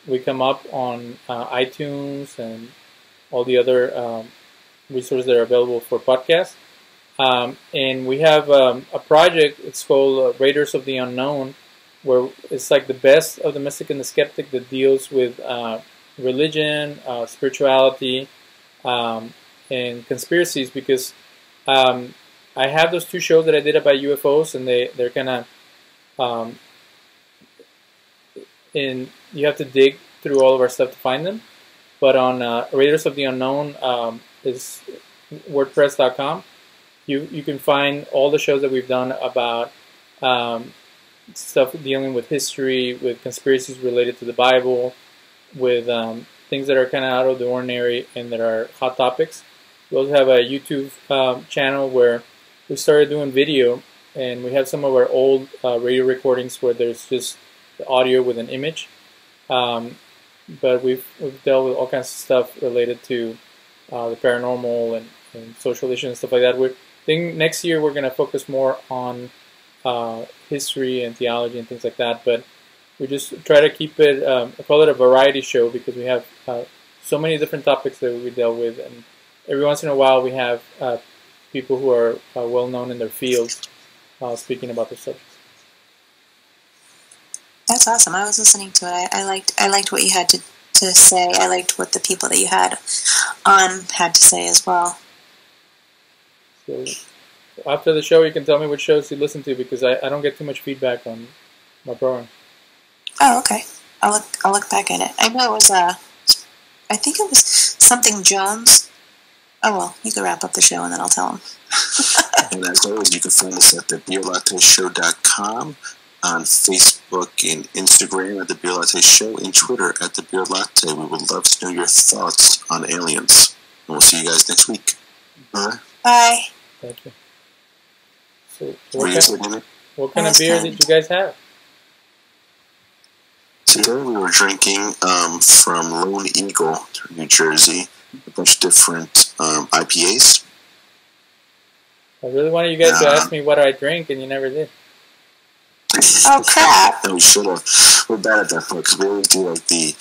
we come up on iTunes and all the other resources that are available for podcasts. And we have a project. It's called Raiders of the Unknown, where it's like the best of the Mystic and the Skeptic that deals with religion, spirituality, and conspiracies. Because I have those two shows that I did about UFOs, and they're kind of and you have to dig through all of our stuff to find them. But on Raiders of the Unknown is WordPress.com. You can find all the shows that we've done about stuff dealing with history, with conspiracies related to the Bible, with things that are kind of out of the ordinary and that are hot topics. We also have a YouTube channel where we started doing video, and we have some of our old radio recordings where there's just the audio with an image. But we've dealt with all kinds of stuff related to the paranormal and social issues and stuff like that. I think next year we're going to focus more on history and theology and things like that. But we just try to keep it, I call it a variety show, because we have so many different topics that we deal with. And every once in a while we have people who are well known in their fields speaking about their subjects. That's awesome. I was listening to it. I liked what you had to say. I liked what the people that you had on had to say as well. So after the show, you can tell me which shows you listen to, because I don't get too much feedback on my program. Oh, okay. I'll look back at it. I know it was I think it was something Jones. Oh well, you can wrap up the show and then I'll tell him. And as always, you can find us at thebeerlatteshow.com, on Facebook and Instagram at The Beer Latte Show, and Twitter at The Beer Latte. We would love to know your thoughts on aliens. And we'll see you guys next week. Bye. Bye. Thank you. So what kind of beer did you guys have? Today we were drinking from Lone Eagle, New Jersey, a bunch of different IPAs. I really wanted you guys to ask me what I drink, and you never did. Oh crap! And we should have. We're bad at that part, because we always do like the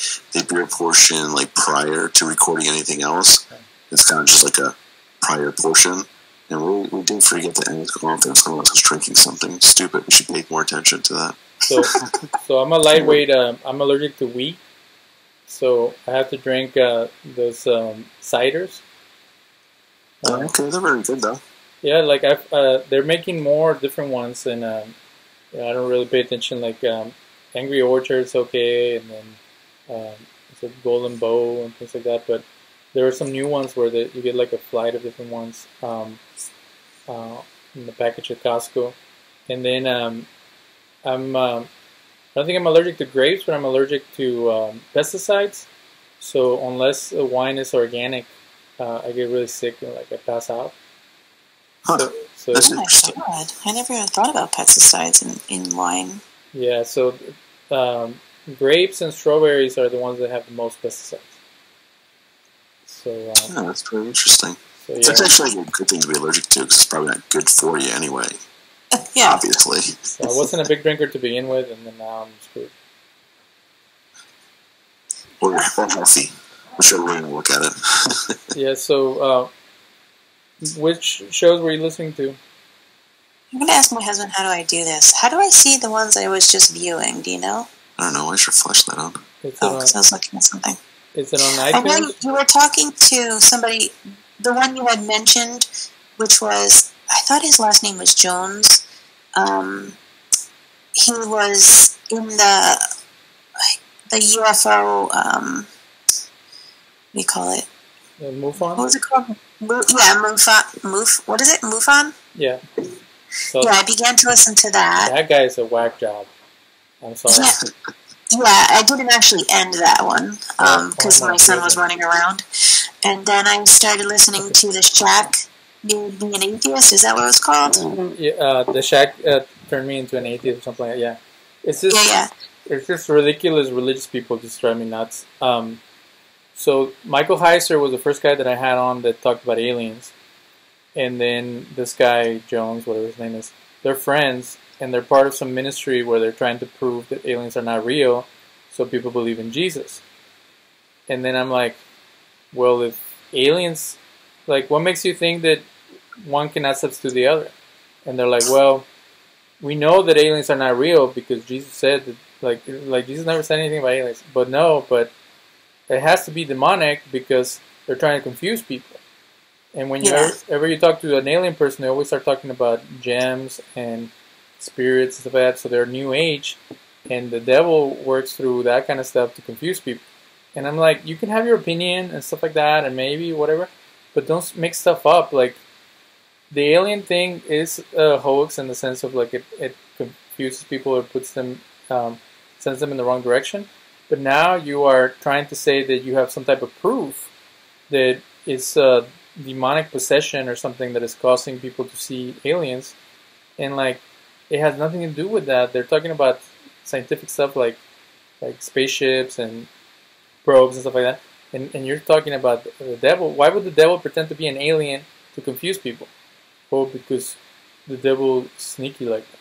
beer portion like prior to recording anything else. It's kind of just like a prior portion, and we did forget to end it off. Someone else was drinking something stupid. We should pay more attention to that. So I'm a lightweight. I'm allergic to wheat, so I have to drink those ciders. Okay, they're very good though. Yeah, like they're making more different ones, and I don't really pay attention. Like Angry Orchard's okay, and then it's a Golden Bow and things like that. But there are some new ones where you get like a flight of different ones in the package at Costco. And then I don't think I'm allergic to grapes, but I'm allergic to pesticides. So unless the wine is organic, I get really sick and like I pass out. Huh. So Oh my god! I never even thought about pesticides in wine. yeah, so grapes and strawberries are the ones that have the most pesticides. So yeah, that's very interesting. So, yeah. That's actually a good thing to be allergic to, because it's probably not good for you anyway. Yeah. Obviously. So I wasn't a big drinker to begin with, and then now I'm screwed. Or healthy. I'm sure we're going to look at it. Yeah, so which shows were you listening to? I'm going to ask my husband, how do I do this? How do I see the ones I was just viewing? Do you know? I don't know. I should flash that up. Because I was looking at something. Is it on I know iTunes? you were talking to somebody, the one you had mentioned, which was, I thought his last name was Jones. He was in the UFO, what do you call it? MUFON? What was it called? MUFON. What is it? MUFON? Yeah. So Yeah, I began to listen to that. that guy is a whack job. I'm sorry. Yeah, I didn't actually end that one because my son was running around. And then I started listening to the Shack Being an Atheist. Is that what it was called? Yeah, the Shack turned me into an atheist or something like that. Yeah. It's just, Yeah. It's just ridiculous. Religious people just drive me nuts. So Michael Heiser was the first guy that I had on that talked about aliens. And then this guy, Jones, whatever his name is, they're friends, and they're part of some ministry where they're trying to prove that aliens are not real, so people believe in Jesus. And then I'm like, well, if aliens, like, what makes you think that one cannot substitute the other? And they're like, well, we know that aliens are not real because Jesus said that, like Jesus never said anything about aliens. But no, but it has to be demonic because they're trying to confuse people. And when ever you talk to an alien person, they always start talking about gems and spirits and stuff like that. So they're new age, and the devil works through that kind of stuff to confuse people. And I'm like, you can have your opinion and stuff like that, and maybe whatever, but don't make stuff up. Like, the alien thing is a hoax in the sense of like it confuses people or puts them, sends them in the wrong direction. But now you are trying to say that you have some type of proof that it's a demonic possession or something that is causing people to see aliens, and like it has nothing to do with that. They're talking about scientific stuff like spaceships and probes and stuff like that, and you're talking about the devil. Why would the devil pretend to be an alien to confuse people? Oh, because the devil is sneaky like that.